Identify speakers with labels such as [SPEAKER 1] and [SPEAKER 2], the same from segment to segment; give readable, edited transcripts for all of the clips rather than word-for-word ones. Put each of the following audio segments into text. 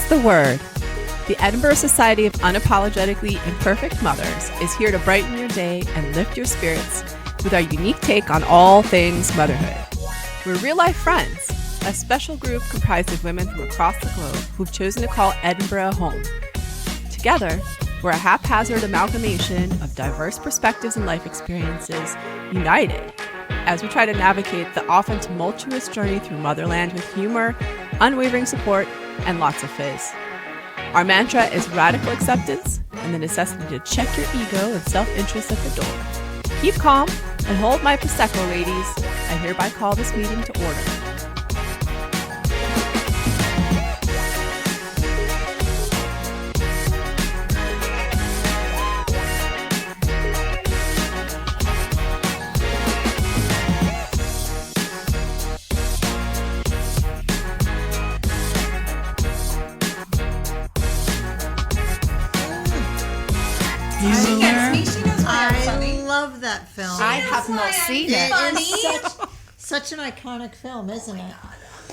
[SPEAKER 1] Spreads the word. The Edinburgh Society of Unapologetically Imperfect Mothers is here to brighten your day and lift your spirits with our unique take on all things motherhood. We're real-life friends, a special group comprised of women from across the globe who've chosen to call Edinburgh home. Together, we're a haphazard amalgamation of diverse perspectives and life experiences united as we try to navigate the often tumultuous journey through motherland with humor, unwavering support, and lots of fizz. Our mantra is radical acceptance and the necessity to check your ego and self-interest at the door. Keep calm and hold my Prosecco, ladies. I hereby call this meeting to order.
[SPEAKER 2] I love that film.
[SPEAKER 3] I have not seen it.
[SPEAKER 2] It's such an iconic film, isn't it?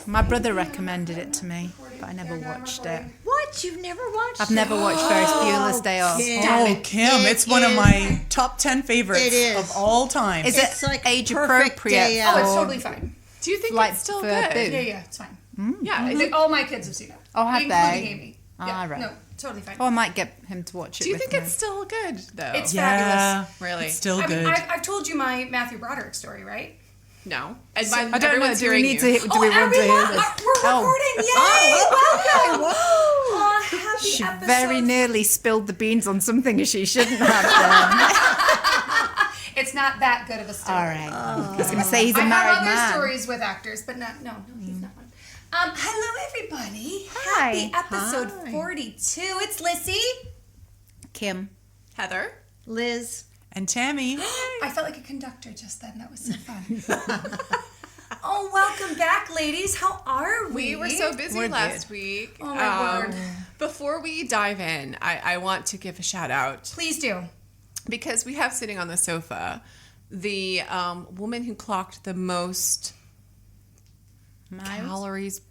[SPEAKER 3] My brother recommended it to me, but I never watched it.
[SPEAKER 2] What? You've never watched it?
[SPEAKER 3] I've never watched Ferris Bueller's Day Off.
[SPEAKER 4] Oh, Kim, it's one of my top 10 favorites of all time.
[SPEAKER 3] Is
[SPEAKER 2] It's
[SPEAKER 3] it
[SPEAKER 2] like
[SPEAKER 3] age
[SPEAKER 2] perfect
[SPEAKER 3] appropriate?
[SPEAKER 2] day out.
[SPEAKER 5] Oh, it's totally fine.
[SPEAKER 1] Do you think
[SPEAKER 3] Like
[SPEAKER 1] it's still
[SPEAKER 3] for
[SPEAKER 1] good?
[SPEAKER 3] Boo?
[SPEAKER 5] Yeah, it's fine.
[SPEAKER 1] Yeah,
[SPEAKER 5] I think all my kids have seen it.
[SPEAKER 3] Oh, have
[SPEAKER 5] including
[SPEAKER 3] they?
[SPEAKER 5] Amy.
[SPEAKER 3] Ah, right.
[SPEAKER 5] No, totally fine.
[SPEAKER 3] Oh, I might get him to watch it.
[SPEAKER 1] Do you
[SPEAKER 3] with
[SPEAKER 1] think
[SPEAKER 3] me.
[SPEAKER 1] it's still good, though?
[SPEAKER 5] It's
[SPEAKER 4] Yeah,
[SPEAKER 5] fabulous.
[SPEAKER 1] Really?
[SPEAKER 4] It's still
[SPEAKER 5] I mean,
[SPEAKER 4] good.
[SPEAKER 5] I've told you my Matthew Broderick story, right?
[SPEAKER 1] No. And
[SPEAKER 3] I don't know. Do we need to? Do we want to hear
[SPEAKER 5] everyone,
[SPEAKER 3] this?
[SPEAKER 5] we're recording. Yay! Welcome.
[SPEAKER 2] Whoa.
[SPEAKER 5] Happy
[SPEAKER 3] She
[SPEAKER 5] episode.
[SPEAKER 3] very nearly spilled the beans on something she shouldn't have done.
[SPEAKER 5] It's not that good of a story.
[SPEAKER 3] All right. I was going to say he's a
[SPEAKER 5] I
[SPEAKER 3] married
[SPEAKER 5] have other
[SPEAKER 3] man.
[SPEAKER 5] stories with actors, but no, he's not one. Hello, everybody.
[SPEAKER 3] Hi.
[SPEAKER 5] Happy episode
[SPEAKER 2] Hi.
[SPEAKER 5] 42. It's Lissy.
[SPEAKER 3] Kim.
[SPEAKER 1] Heather?
[SPEAKER 2] Liz.
[SPEAKER 4] And Tammy.
[SPEAKER 5] I felt like a conductor just then. That was so fun. Oh, welcome back, ladies. How are we?
[SPEAKER 1] We were so busy
[SPEAKER 3] We're
[SPEAKER 1] last week.
[SPEAKER 5] Oh, my word.
[SPEAKER 1] Before we dive in, I want to give a shout out
[SPEAKER 5] Please do.
[SPEAKER 1] because we have sitting on the sofa the woman who clocked the most calories.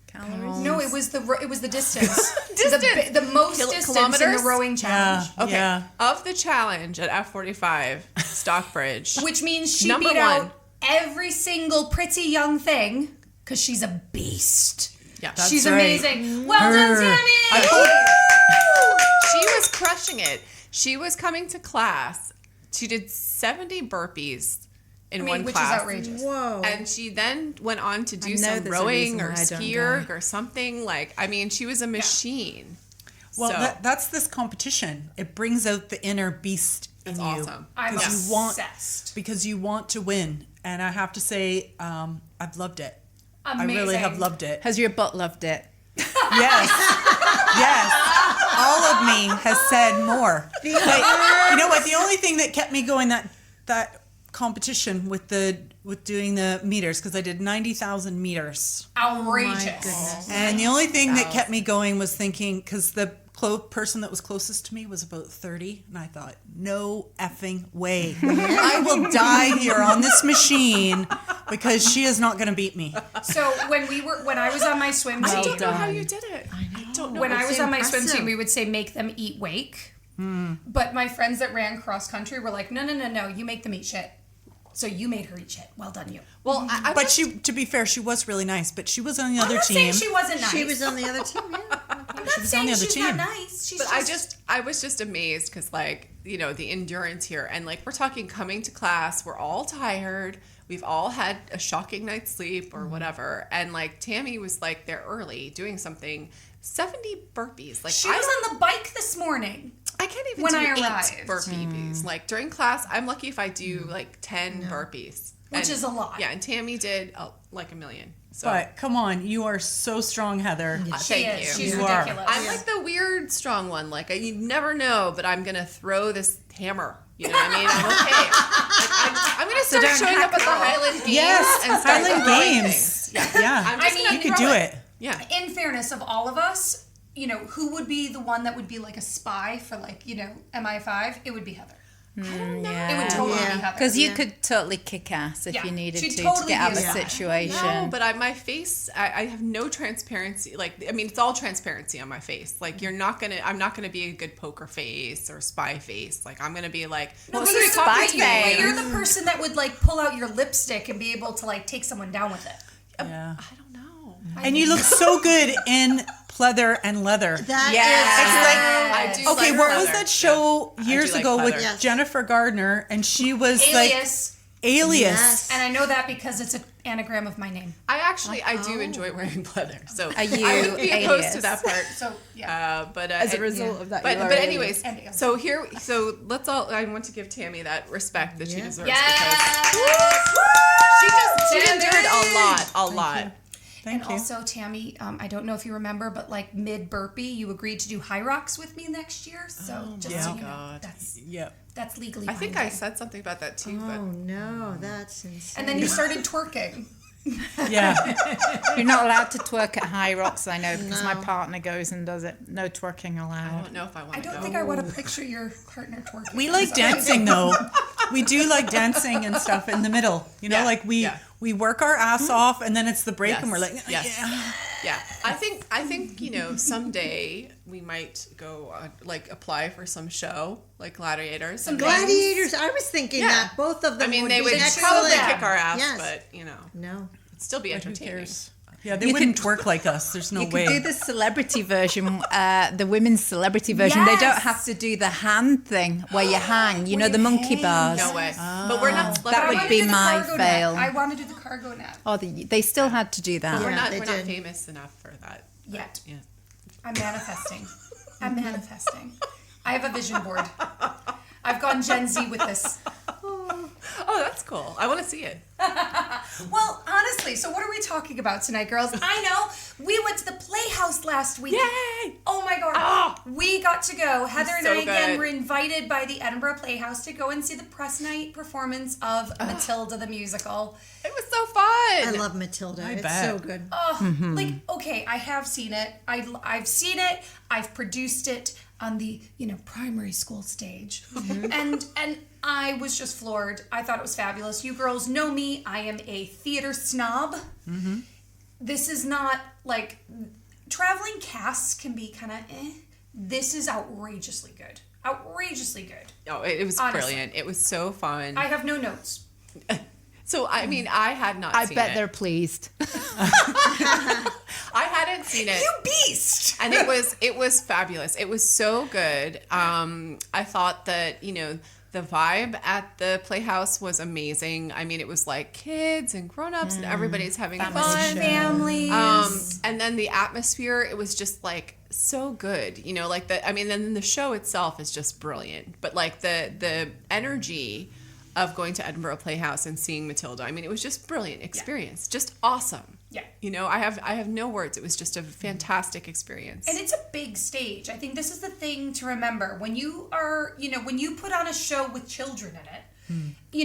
[SPEAKER 5] No, it was the distance.
[SPEAKER 1] Distance.
[SPEAKER 5] The most distance in the
[SPEAKER 1] Kilometers?
[SPEAKER 5] rowing challenge.
[SPEAKER 1] Okay.
[SPEAKER 4] Yeah.
[SPEAKER 1] Of the challenge at F45, Stockbridge.
[SPEAKER 5] Which means she
[SPEAKER 1] Number
[SPEAKER 5] beat
[SPEAKER 1] one.
[SPEAKER 5] out every single pretty young thing because she's a beast.
[SPEAKER 1] Yeah.
[SPEAKER 5] She's
[SPEAKER 4] right.
[SPEAKER 5] amazing. Well done, Tammy!
[SPEAKER 1] She was crushing it. She was coming to class. She did 70 burpees in one
[SPEAKER 5] which
[SPEAKER 1] class.
[SPEAKER 5] is outrageous.
[SPEAKER 2] Whoa.
[SPEAKER 1] And she then went on to do
[SPEAKER 3] know
[SPEAKER 1] some
[SPEAKER 3] there's a
[SPEAKER 1] rowing
[SPEAKER 3] reason
[SPEAKER 1] or
[SPEAKER 3] why I don't
[SPEAKER 1] ski
[SPEAKER 3] go.
[SPEAKER 1] erg or something. She was a machine.
[SPEAKER 4] Well,
[SPEAKER 1] So,
[SPEAKER 4] that's this competition. It brings out the inner beast in
[SPEAKER 1] that's
[SPEAKER 4] you.
[SPEAKER 1] awesome.
[SPEAKER 5] I'm
[SPEAKER 4] Because you want-
[SPEAKER 5] obsessed.
[SPEAKER 4] Because you want to win. And I have to say, I've loved it.
[SPEAKER 5] Amazing.
[SPEAKER 4] I really have loved it.
[SPEAKER 3] Has your butt loved it?
[SPEAKER 4] Yes. Yes. All of me has said more. But you know what? The only thing that kept me going that competition with doing the meters, because I did 90,000 meters.
[SPEAKER 5] Outrageous.
[SPEAKER 4] And the only thing that kept me going was thinking, because the person that was closest to me was about 30, and I thought, no effing way. I will die here on this machine because she is not going to beat me.
[SPEAKER 5] So when I was on my swim
[SPEAKER 1] I
[SPEAKER 5] team,
[SPEAKER 1] don't know how you did it. I don't know.
[SPEAKER 5] when I
[SPEAKER 2] It's
[SPEAKER 5] was on my swim
[SPEAKER 2] impressive.
[SPEAKER 5] team, we would say make them eat wake. But my friends that ran cross country were like, no, you make them eat shit. So you made her eat shit. Well done, you.
[SPEAKER 1] Well,
[SPEAKER 4] But to be fair, she was really nice, but she was on the
[SPEAKER 5] I'm
[SPEAKER 4] other
[SPEAKER 5] not saying
[SPEAKER 4] team.
[SPEAKER 5] she wasn't nice.
[SPEAKER 2] She was on the other team, yeah.
[SPEAKER 5] I'm not
[SPEAKER 4] was
[SPEAKER 5] saying
[SPEAKER 4] on the other
[SPEAKER 5] she's
[SPEAKER 4] team.
[SPEAKER 5] not nice. She's
[SPEAKER 1] But I was just amazed because, the endurance here. And, we're talking coming to class. We're all tired. We've all had a shocking night's sleep or whatever. And, Tammy was, there early doing something. 70 burpees.
[SPEAKER 5] she was on the bike this morning.
[SPEAKER 1] I can't even
[SPEAKER 5] when
[SPEAKER 1] do
[SPEAKER 5] I
[SPEAKER 1] 8
[SPEAKER 5] arrived.
[SPEAKER 1] burpees. During class, I'm lucky if I do, 10 burpees.
[SPEAKER 5] Which is a lot.
[SPEAKER 1] Yeah, and Tammy did, a million. So.
[SPEAKER 4] But come on, you are so strong, Heather.
[SPEAKER 5] She
[SPEAKER 1] Thank
[SPEAKER 5] is.
[SPEAKER 1] you.
[SPEAKER 5] She's
[SPEAKER 4] You are.
[SPEAKER 5] ridiculous.
[SPEAKER 1] I'm the weird strong one. You never know, but I'm gonna throw this hammer. You know what I mean? I'm okay. I'm gonna start
[SPEAKER 3] don't
[SPEAKER 1] showing up at the Highland Games.
[SPEAKER 4] Yes,
[SPEAKER 1] and start
[SPEAKER 4] Highland
[SPEAKER 1] throwing
[SPEAKER 4] Games.
[SPEAKER 1] things. Yeah, I'm just
[SPEAKER 5] I mean,
[SPEAKER 1] gonna
[SPEAKER 4] You could
[SPEAKER 1] throw
[SPEAKER 4] do it.
[SPEAKER 1] Yeah.
[SPEAKER 5] In fairness, of all of us, who would be the one that would be a spy for MI5? It would be Heather. It would
[SPEAKER 3] Yeah.
[SPEAKER 5] totally be
[SPEAKER 2] Yeah.
[SPEAKER 5] Heather.
[SPEAKER 3] Because you could totally kick ass if
[SPEAKER 5] Yeah.
[SPEAKER 3] you needed
[SPEAKER 5] She'd
[SPEAKER 3] to
[SPEAKER 5] totally
[SPEAKER 3] get out of
[SPEAKER 5] be
[SPEAKER 3] a
[SPEAKER 5] a-
[SPEAKER 3] situation.
[SPEAKER 1] No, but my face, I have no transparency. Like, I mean, it's all transparency on my face. Like, I'm not gonna be a good poker face or spy face. Like, I'm gonna be like,
[SPEAKER 5] No,
[SPEAKER 3] Well,
[SPEAKER 5] but
[SPEAKER 3] so
[SPEAKER 5] you're,
[SPEAKER 3] spy
[SPEAKER 5] but
[SPEAKER 3] face.
[SPEAKER 5] you're the person that would like pull out your lipstick and be able to like take someone down with it.
[SPEAKER 4] Yeah.
[SPEAKER 1] I don't know.
[SPEAKER 4] And you look so good in pleather and leather.
[SPEAKER 2] That
[SPEAKER 1] I do.
[SPEAKER 4] Okay,
[SPEAKER 1] like
[SPEAKER 4] what was
[SPEAKER 1] pleather.
[SPEAKER 4] that show
[SPEAKER 1] I
[SPEAKER 4] years
[SPEAKER 1] do like
[SPEAKER 4] ago with
[SPEAKER 1] pleather.
[SPEAKER 2] Yes.
[SPEAKER 4] Jennifer Gardner, and she was
[SPEAKER 5] Alias.
[SPEAKER 4] like Alias.
[SPEAKER 2] Yes.
[SPEAKER 5] And I know that because it's an anagram of my name.
[SPEAKER 1] I do enjoy wearing pleather. So
[SPEAKER 3] Are you
[SPEAKER 1] I would be opposed
[SPEAKER 3] alias?
[SPEAKER 1] to that part.
[SPEAKER 5] So yeah.
[SPEAKER 1] But
[SPEAKER 3] As a result of that,
[SPEAKER 1] but
[SPEAKER 3] you are
[SPEAKER 1] but
[SPEAKER 3] alias.
[SPEAKER 1] anyways, so let's all. I want to give Tammy that respect that she
[SPEAKER 2] Yeah.
[SPEAKER 1] deserves
[SPEAKER 5] Yes.
[SPEAKER 1] because she endured a lot.
[SPEAKER 4] Thank
[SPEAKER 5] And
[SPEAKER 4] you.
[SPEAKER 5] also, Tammy, I don't know if you remember, but like mid burpee, you agreed to do high rocks with me next year. So just so you know,
[SPEAKER 1] God.
[SPEAKER 4] Yep.
[SPEAKER 5] that's legally
[SPEAKER 1] I think I
[SPEAKER 5] binding.
[SPEAKER 1] said something about that too,
[SPEAKER 2] Oh
[SPEAKER 1] but
[SPEAKER 2] no, that's insane.
[SPEAKER 5] And then you started twerking.
[SPEAKER 4] Yeah.
[SPEAKER 3] You're not allowed to twerk at High Rocks, I know, because my
[SPEAKER 2] No.
[SPEAKER 3] partner goes and does it. No twerking
[SPEAKER 1] I
[SPEAKER 3] allowed.
[SPEAKER 1] don't know if I want
[SPEAKER 5] I
[SPEAKER 1] to
[SPEAKER 5] don't
[SPEAKER 1] go.
[SPEAKER 5] think I want to picture your partner twerking.
[SPEAKER 4] We like
[SPEAKER 5] Sorry.
[SPEAKER 4] dancing though. We do like dancing and stuff in the middle. You know,
[SPEAKER 1] Yeah,
[SPEAKER 4] like
[SPEAKER 1] yeah.
[SPEAKER 4] we work our ass off and then it's the break and
[SPEAKER 1] Yes,
[SPEAKER 4] we're like,
[SPEAKER 1] yes.
[SPEAKER 4] yeah.
[SPEAKER 1] Yeah, I think someday we might go like apply for some show like Gladiators.
[SPEAKER 5] Some
[SPEAKER 2] Gladiators. I was thinking
[SPEAKER 1] Yeah.
[SPEAKER 2] that both of them.
[SPEAKER 1] I mean,
[SPEAKER 2] would
[SPEAKER 1] they
[SPEAKER 2] be
[SPEAKER 1] would
[SPEAKER 2] excellent.
[SPEAKER 1] probably kick our ass,
[SPEAKER 2] Yes.
[SPEAKER 1] but
[SPEAKER 2] No.
[SPEAKER 1] it'd still be
[SPEAKER 4] Who
[SPEAKER 1] entertaining.
[SPEAKER 4] cares? Yeah, they
[SPEAKER 3] You
[SPEAKER 4] wouldn't twerk like us. There's no
[SPEAKER 3] You
[SPEAKER 4] way.
[SPEAKER 3] could do the celebrity version, the women's celebrity version. They don't
[SPEAKER 5] Yes.
[SPEAKER 3] have to do the hand thing where you hang, you know, the monkey bars.
[SPEAKER 1] No way. But we're not.
[SPEAKER 3] That would
[SPEAKER 5] wanna
[SPEAKER 3] be
[SPEAKER 5] do the
[SPEAKER 3] my
[SPEAKER 5] cargo
[SPEAKER 3] fail.
[SPEAKER 5] net. I want to do the cargo net
[SPEAKER 3] Oh, they still had to do that.
[SPEAKER 1] We're
[SPEAKER 2] Yeah,
[SPEAKER 1] not.
[SPEAKER 2] they
[SPEAKER 1] We're not
[SPEAKER 2] did.
[SPEAKER 1] famous enough for that.
[SPEAKER 5] yet.
[SPEAKER 1] Yeah.
[SPEAKER 5] I'm manifesting. I'm manifesting. I have a vision board. I've gone Gen Z with this.
[SPEAKER 1] Oh, that's cool. I want to see it.
[SPEAKER 5] Well, honestly, so what are we talking about tonight, girls? I know. We went to the Playhouse last week.
[SPEAKER 1] Yay!
[SPEAKER 5] Oh my God.
[SPEAKER 1] Oh!
[SPEAKER 5] We got to go. Heather and
[SPEAKER 1] So
[SPEAKER 5] I, again,
[SPEAKER 1] good.
[SPEAKER 5] were invited by the Edinburgh Playhouse to go and see the press night performance of Matilda the Musical.
[SPEAKER 1] It was so fun.
[SPEAKER 2] I love Matilda. It's
[SPEAKER 4] bet.
[SPEAKER 2] so good.
[SPEAKER 5] Oh, like, okay, I have seen it. I've seen it. I've produced it on the, primary school stage. And I was just floored. I thought it was fabulous. You girls know me. I am a theater snob. This is not like traveling casts can be kind of This is outrageously good. Outrageously good.
[SPEAKER 1] Oh, it was
[SPEAKER 5] Honestly.
[SPEAKER 1] brilliant. It was so fun.
[SPEAKER 5] I have no notes.
[SPEAKER 1] So I mean, I had not.
[SPEAKER 3] I
[SPEAKER 1] seen
[SPEAKER 3] bet
[SPEAKER 1] it.
[SPEAKER 3] they're pleased.
[SPEAKER 1] I hadn't seen it.
[SPEAKER 5] You beast!
[SPEAKER 1] And it was fabulous. It was so good. I thought that the vibe at the Playhouse was amazing. I mean, it was like kids and grown-ups and everybody's having fun.
[SPEAKER 5] Families.
[SPEAKER 1] And then the atmosphere, it was just like so good. Then the show itself is just brilliant. But like the energy of going to Edinburgh Playhouse and seeing Matilda, I mean, it was just brilliant experience. Just awesome.
[SPEAKER 5] Yeah.
[SPEAKER 1] I have no words. It was just a fantastic experience.
[SPEAKER 5] And it's a big stage. I think this is the thing to remember. When you are, when you put on a show with children in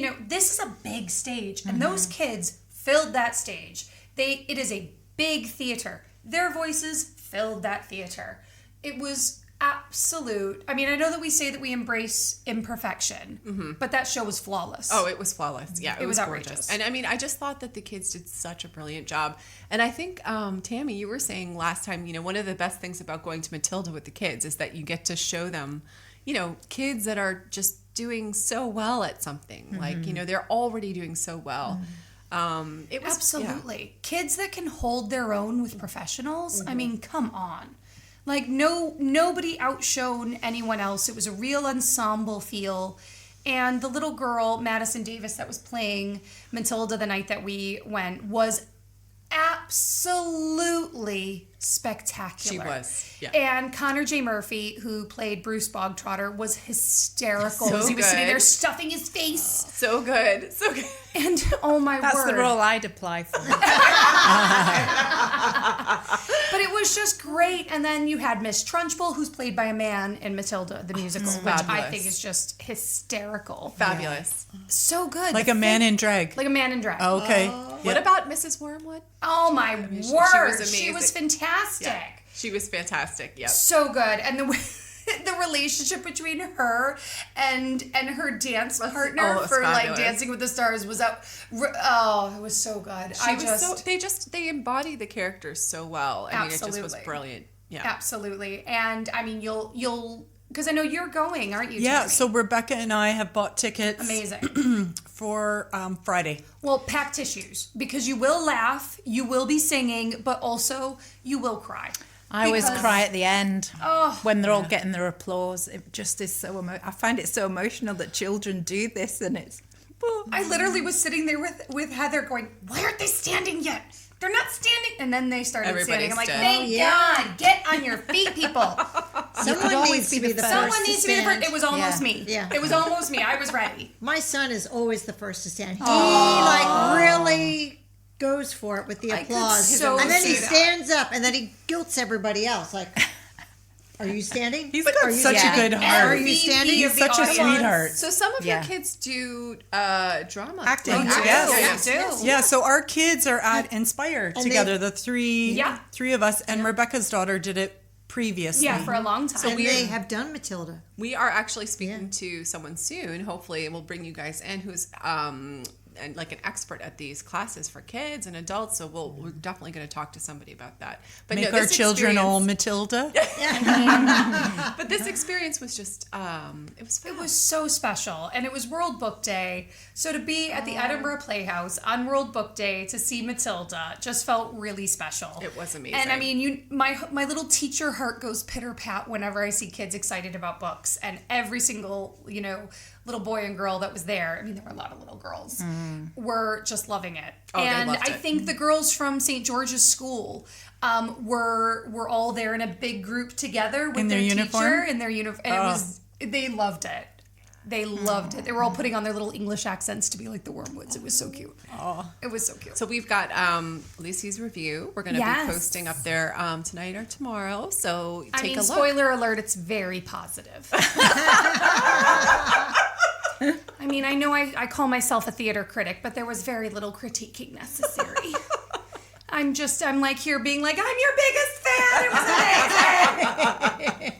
[SPEAKER 5] it, this is a big stage. And those kids filled that stage. It is a big theater. Their voices filled that theater. It was absolute. I mean, I know that we say that we embrace imperfection, but that show was flawless.
[SPEAKER 1] Oh, it was flawless. Yeah, it was gorgeous.
[SPEAKER 5] outrageous.
[SPEAKER 1] And I mean, I just thought that the kids did such a brilliant job. And I think, Tammy, you were saying last time, one of the best things about going to Matilda with the kids is that you get to show them, kids that are just doing so well at something. Like, they're already doing so well. It was
[SPEAKER 5] Absolutely. Kids that can hold their own with professionals. I mean, come on. Like nobody outshone anyone else. It was a real ensemble feel. And the little girl, Madison Davis, that was playing Matilda the night that we went was absolutely spectacular.
[SPEAKER 1] She was, yeah.
[SPEAKER 5] And Connor J. Murphy, who played Bruce Bogtrotter, was hysterical.
[SPEAKER 1] So
[SPEAKER 5] as he was sitting
[SPEAKER 1] good.
[SPEAKER 5] there stuffing his face.
[SPEAKER 1] So good. So good.
[SPEAKER 5] And oh my
[SPEAKER 3] That's
[SPEAKER 5] word.
[SPEAKER 3] the role I'd apply for.
[SPEAKER 5] But it was just great. And then you had Miss Trunchbull, who's played by a man in Matilda the Musical, which I
[SPEAKER 1] Fabulous.
[SPEAKER 5] think is just hysterical.
[SPEAKER 1] Fabulous.
[SPEAKER 5] So good.
[SPEAKER 4] Like a man in drag.
[SPEAKER 5] Like a man in drag.
[SPEAKER 4] Oh, okay.
[SPEAKER 1] What about Mrs. Wormwood?
[SPEAKER 5] Oh my
[SPEAKER 1] she
[SPEAKER 5] word.
[SPEAKER 1] was
[SPEAKER 5] She was
[SPEAKER 1] amazing.
[SPEAKER 5] fantastic.
[SPEAKER 1] Yeah. She was fantastic. Yep.
[SPEAKER 5] So good. And the relationship between her and her dance partner
[SPEAKER 1] it was
[SPEAKER 5] for like
[SPEAKER 1] fabulous.
[SPEAKER 5] Dancing with the Stars was up. Oh, it was so good.
[SPEAKER 1] They embody the characters so well. I mean, it just was
[SPEAKER 5] Absolutely.
[SPEAKER 1] brilliant. Yeah.
[SPEAKER 5] Absolutely. And I mean, you'll because I know you're going, aren't you?
[SPEAKER 4] Yeah,
[SPEAKER 5] Tammy?
[SPEAKER 4] so Rebecca and I have bought tickets
[SPEAKER 5] Amazing.
[SPEAKER 4] for Friday.
[SPEAKER 5] Well, pack tissues because you will laugh, you will be singing, but also you will cry.
[SPEAKER 3] I always
[SPEAKER 5] Because-
[SPEAKER 3] cry at the end
[SPEAKER 5] Oh.
[SPEAKER 3] when they're all getting their applause. It just is so I find it so emotional that children do this, and it's.
[SPEAKER 5] I literally was sitting there with Heather going, why aren't they standing yet? They're not standing. And then they started
[SPEAKER 1] Everybody
[SPEAKER 5] standing. I'm like,
[SPEAKER 1] stood.
[SPEAKER 5] thank God, get on your feet, people.
[SPEAKER 2] Someone
[SPEAKER 3] always
[SPEAKER 2] needs
[SPEAKER 3] be
[SPEAKER 2] to be
[SPEAKER 3] the
[SPEAKER 2] the
[SPEAKER 3] first.
[SPEAKER 2] first.
[SPEAKER 5] Someone needs to be the first. It was almost me.
[SPEAKER 2] Yeah.
[SPEAKER 5] It was almost me. I was ready.
[SPEAKER 2] My son is always the first to stand. He like really goes for it with the
[SPEAKER 5] I could
[SPEAKER 2] applause,
[SPEAKER 5] so
[SPEAKER 2] and then he
[SPEAKER 5] see that.
[SPEAKER 2] stands up, and then he guilts everybody else. Like, are you standing?
[SPEAKER 4] He's
[SPEAKER 2] Are
[SPEAKER 4] got
[SPEAKER 2] you
[SPEAKER 4] such a
[SPEAKER 2] standing?
[SPEAKER 4] good
[SPEAKER 2] Are
[SPEAKER 4] heart.
[SPEAKER 2] you
[SPEAKER 5] MVP
[SPEAKER 2] standing?
[SPEAKER 5] of
[SPEAKER 4] He's
[SPEAKER 5] the
[SPEAKER 4] such a
[SPEAKER 5] audience.
[SPEAKER 4] sweetheart.
[SPEAKER 1] So some of
[SPEAKER 3] Yeah.
[SPEAKER 1] your kids do drama.
[SPEAKER 4] Acting,
[SPEAKER 1] Like,
[SPEAKER 4] yes.
[SPEAKER 5] They do.
[SPEAKER 4] Yeah, so our kids are at Inspire
[SPEAKER 2] And
[SPEAKER 4] together, the three of us, and Rebecca's daughter did it previously.
[SPEAKER 5] Yeah, for a long time.
[SPEAKER 2] And they have done Matilda.
[SPEAKER 1] We are actually speaking to someone soon, hopefully, and we'll bring you guys in who's and like an expert at these classes for kids and adults. So we're definitely going to talk to somebody about that. But
[SPEAKER 4] Make
[SPEAKER 1] no,
[SPEAKER 4] our
[SPEAKER 1] this
[SPEAKER 4] children all
[SPEAKER 1] experience-
[SPEAKER 4] Matilda.
[SPEAKER 1] But this experience was just it was fun.
[SPEAKER 5] It was so special, and it was World Book Day. So to be at the Edinburgh Playhouse on World Book Day to see Matilda just felt really special.
[SPEAKER 1] It was amazing.
[SPEAKER 5] And I mean, my little teacher heart goes pitter pat whenever I see kids excited about books, and every single little boy and girl that was there. I mean, there were a lot of little girls were just loving it.
[SPEAKER 1] Oh, they
[SPEAKER 5] and
[SPEAKER 1] loved
[SPEAKER 5] I
[SPEAKER 1] it.
[SPEAKER 5] think the girls from St. George's School were all there in a big group together with
[SPEAKER 4] In their
[SPEAKER 5] their
[SPEAKER 4] uniform?
[SPEAKER 5] teacher in their uniform. And it was they loved it. They loved it. They were all putting on their little English accents to be like the Wormwoods. It was so cute. Oh, it was so cute.
[SPEAKER 1] So we've got Lissy's review. We're going to
[SPEAKER 5] Yes.
[SPEAKER 1] be posting up there tonight or tomorrow. So
[SPEAKER 5] I
[SPEAKER 1] take
[SPEAKER 5] mean,
[SPEAKER 1] a look.
[SPEAKER 5] spoiler alert, it's very positive. I mean, I know I call myself a theater critic, but there was very little critiquing necessary. I'm like here being like, I'm your biggest fan. It was amazing.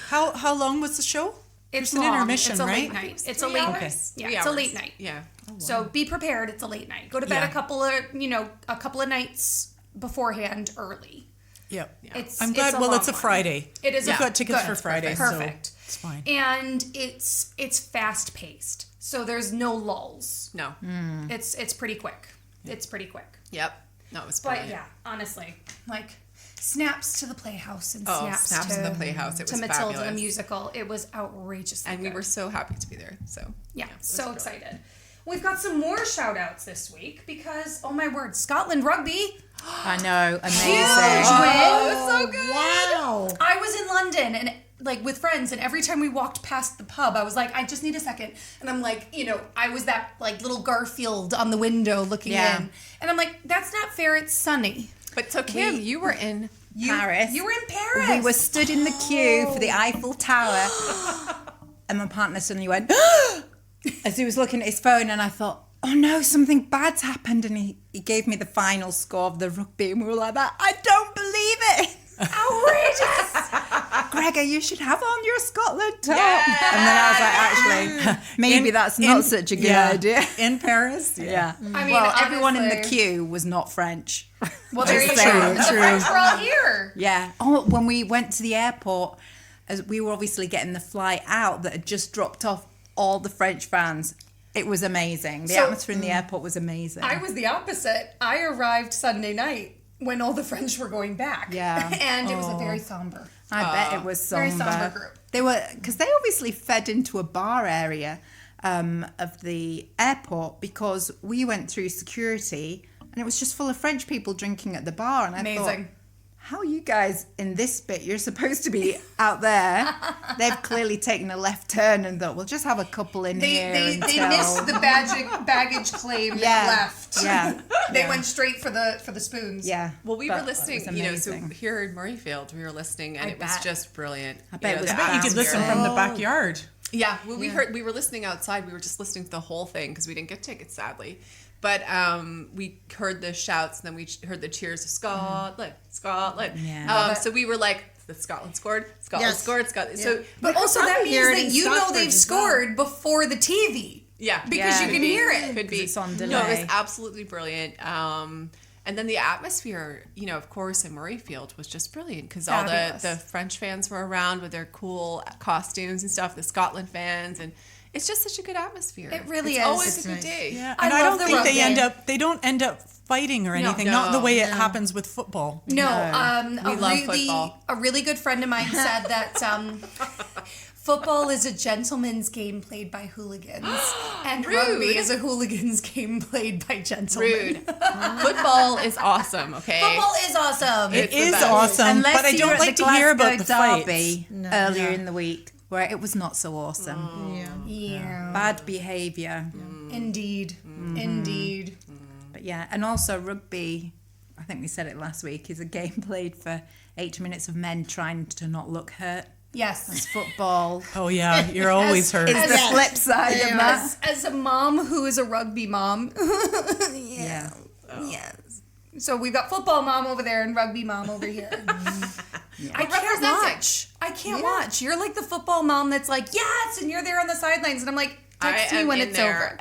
[SPEAKER 4] How long was the show?
[SPEAKER 5] It's
[SPEAKER 4] There's an
[SPEAKER 5] long.
[SPEAKER 4] intermission,
[SPEAKER 5] It's a
[SPEAKER 4] right?
[SPEAKER 5] late night. It's a
[SPEAKER 1] 3
[SPEAKER 5] late
[SPEAKER 1] hours?
[SPEAKER 5] night. Yeah,
[SPEAKER 1] 3
[SPEAKER 5] it's a
[SPEAKER 1] hours.
[SPEAKER 5] late night.
[SPEAKER 1] Yeah.
[SPEAKER 5] So be prepared. It's a late night. Go to bed
[SPEAKER 4] Yeah.
[SPEAKER 5] a couple of nights beforehand early.
[SPEAKER 4] Yep.
[SPEAKER 5] It's
[SPEAKER 4] I'm glad.
[SPEAKER 5] It's a
[SPEAKER 4] well,
[SPEAKER 5] long
[SPEAKER 4] it's a
[SPEAKER 5] one.
[SPEAKER 4] Friday.
[SPEAKER 5] It is.
[SPEAKER 4] We've
[SPEAKER 5] a-
[SPEAKER 4] got tickets
[SPEAKER 5] good.
[SPEAKER 4] for Friday,
[SPEAKER 5] Perfect.
[SPEAKER 4] so it's fine.
[SPEAKER 5] And it's fast paced, so there's no lulls.
[SPEAKER 1] No.
[SPEAKER 5] It's pretty quick. It's pretty quick.
[SPEAKER 1] Yep. No, it was
[SPEAKER 5] But
[SPEAKER 1] brilliant.
[SPEAKER 5] yeah, honestly, like snaps to the Playhouse and
[SPEAKER 1] Oh,
[SPEAKER 5] snaps
[SPEAKER 1] snaps
[SPEAKER 5] to
[SPEAKER 1] to the Playhouse. It
[SPEAKER 5] to
[SPEAKER 1] was
[SPEAKER 5] Matilda the
[SPEAKER 1] fabulous.
[SPEAKER 5] Musical. It was outrageously
[SPEAKER 1] And we
[SPEAKER 5] good.
[SPEAKER 1] were so happy to be there. So
[SPEAKER 5] Yeah,
[SPEAKER 1] it was
[SPEAKER 5] so
[SPEAKER 1] brilliant.
[SPEAKER 5] excited. We've got some more shout outs this week because, oh my word, Scotland Rugby.
[SPEAKER 3] I know, amazing.
[SPEAKER 5] So good.
[SPEAKER 2] Wow.
[SPEAKER 5] I was in London and like with friends, and every time we walked past the pub, I was like, I just need a second. And I'm like, I was that like little Garfield on the window looking
[SPEAKER 3] Yeah.
[SPEAKER 5] in. And I'm like, that's not fair, it's sunny.
[SPEAKER 1] But so Kim, you were in
[SPEAKER 3] Paris.
[SPEAKER 5] You were in Paris.
[SPEAKER 3] We were stood in the queue for the Eiffel Tower, and my partner suddenly went as he was looking at his phone, and I thought, oh no, something bad's happened. And he gave me the final score of the rugby, and we were like that. I don't believe it.
[SPEAKER 5] outrageous.
[SPEAKER 3] Gregor, you should have on your Scotland top. And then I was like, actually, maybe that's not such a good idea.
[SPEAKER 4] In Paris?
[SPEAKER 3] Yeah.
[SPEAKER 5] I mean,
[SPEAKER 3] Well, everyone in the
[SPEAKER 5] honestly-
[SPEAKER 3] queue was not French.
[SPEAKER 5] Well, there you go.
[SPEAKER 3] saying,
[SPEAKER 5] The
[SPEAKER 3] true.
[SPEAKER 5] French were all here.
[SPEAKER 3] Yeah. Oh, when we went to the airport, as we were obviously getting the flight out that had just dropped off all the French fans. It was amazing. The
[SPEAKER 5] So-
[SPEAKER 3] atmosphere in the airport was amazing.
[SPEAKER 5] I was the opposite. I arrived Sunday night when all the French were going back.
[SPEAKER 3] Yeah.
[SPEAKER 5] And it was a very somber.
[SPEAKER 3] I bet it was
[SPEAKER 5] Very
[SPEAKER 3] somber.
[SPEAKER 5] somber group.
[SPEAKER 3] They were, because they obviously fed into a bar area of the airport, because we went through security and it was just full of French people drinking at the bar. And I thought,
[SPEAKER 5] Amazing.
[SPEAKER 3] how are you guys in this bit? You're supposed to be out there. They've clearly taken a left turn and thought, we'll just have a couple in here.
[SPEAKER 5] They
[SPEAKER 3] until...
[SPEAKER 5] missed the baggage claim
[SPEAKER 3] Yeah.
[SPEAKER 5] and left.
[SPEAKER 3] Yeah.
[SPEAKER 5] They went straight for the spoons.
[SPEAKER 3] Yeah.
[SPEAKER 1] Well, we
[SPEAKER 3] But
[SPEAKER 1] were
[SPEAKER 3] it
[SPEAKER 1] listening,
[SPEAKER 3] was
[SPEAKER 1] so
[SPEAKER 3] amazing.
[SPEAKER 1] here in Murrayfield, we were listening, and
[SPEAKER 5] I
[SPEAKER 1] it was
[SPEAKER 5] bet.
[SPEAKER 1] just brilliant.
[SPEAKER 3] I bet it was
[SPEAKER 1] the
[SPEAKER 3] fab.
[SPEAKER 4] You could listen
[SPEAKER 1] atmosphere.
[SPEAKER 4] from the backyard.
[SPEAKER 1] Yeah, well, we were listening outside. We were just listening to the whole thing because we didn't get tickets, sadly. But we heard the shouts, and then we heard the cheers of Scotland, Scotland.
[SPEAKER 3] Yeah.
[SPEAKER 1] So we were like that Scotland scored. Scotland
[SPEAKER 2] Yes.
[SPEAKER 1] scored. Scotland.
[SPEAKER 2] Yeah.
[SPEAKER 1] So,
[SPEAKER 5] But also that
[SPEAKER 2] probably hear
[SPEAKER 5] means
[SPEAKER 2] it
[SPEAKER 5] that
[SPEAKER 2] in
[SPEAKER 5] you know
[SPEAKER 2] Stockbridge
[SPEAKER 5] they've
[SPEAKER 2] as well.
[SPEAKER 5] scored before the TV.
[SPEAKER 1] yeah,
[SPEAKER 5] Because you
[SPEAKER 1] could
[SPEAKER 5] can
[SPEAKER 1] be.
[SPEAKER 5] hear it.
[SPEAKER 1] Could be.
[SPEAKER 3] it's on
[SPEAKER 1] No, it
[SPEAKER 3] delay.
[SPEAKER 1] was absolutely brilliant. And then the atmosphere, of course, in Murrayfield was just brilliant because all
[SPEAKER 5] Fabulous.
[SPEAKER 1] the French fans were around with their cool costumes and stuff, the Scotland fans, and it's just such a good atmosphere.
[SPEAKER 5] It really
[SPEAKER 1] it's
[SPEAKER 5] is.
[SPEAKER 1] always
[SPEAKER 2] It's
[SPEAKER 1] a good
[SPEAKER 2] nice.
[SPEAKER 1] day.
[SPEAKER 4] Yeah,
[SPEAKER 5] I
[SPEAKER 4] and I
[SPEAKER 5] love
[SPEAKER 4] don't
[SPEAKER 5] the
[SPEAKER 4] think
[SPEAKER 5] rugby.
[SPEAKER 4] they don't end up fighting or anything.
[SPEAKER 1] No.
[SPEAKER 4] Not the way it happens with football.
[SPEAKER 5] No,
[SPEAKER 1] We love football.
[SPEAKER 5] a really good friend of mine said that football is a gentleman's game played by hooligans, and
[SPEAKER 1] Rude.
[SPEAKER 5] rugby is a hooligan's game played by gentlemen.
[SPEAKER 1] Rude. Football is awesome, okay?
[SPEAKER 5] Football is awesome.
[SPEAKER 4] It
[SPEAKER 1] the
[SPEAKER 4] is
[SPEAKER 1] best.
[SPEAKER 4] awesome,
[SPEAKER 3] Unless
[SPEAKER 4] but I
[SPEAKER 3] you were
[SPEAKER 4] don't
[SPEAKER 3] at
[SPEAKER 4] like
[SPEAKER 3] the
[SPEAKER 4] to hear about the
[SPEAKER 3] Glasgow
[SPEAKER 4] fights.
[SPEAKER 3] derby earlier in the week, where it was not so awesome.
[SPEAKER 2] Yeah.
[SPEAKER 5] Yeah,
[SPEAKER 3] Bad behaviour.
[SPEAKER 5] indeed, indeed.
[SPEAKER 3] But yeah, and also rugby, I think we said it last week, is a game played for 80 minutes of men trying to not look hurt.
[SPEAKER 5] Yes.
[SPEAKER 3] Football
[SPEAKER 4] Oh yeah, you're always hurt.
[SPEAKER 3] is the
[SPEAKER 2] Yes.
[SPEAKER 3] flip side
[SPEAKER 2] They
[SPEAKER 3] of
[SPEAKER 2] are.
[SPEAKER 3] that.
[SPEAKER 5] As a mom who is a rugby mom,
[SPEAKER 3] Yeah.
[SPEAKER 5] yes. So we've got football mom over there and rugby mom over here. I can't
[SPEAKER 1] Representing.
[SPEAKER 5] watch. I can't watch. You're like the football mom that's like, yes, and you're there on the sidelines, and I'm like, text me when it's over.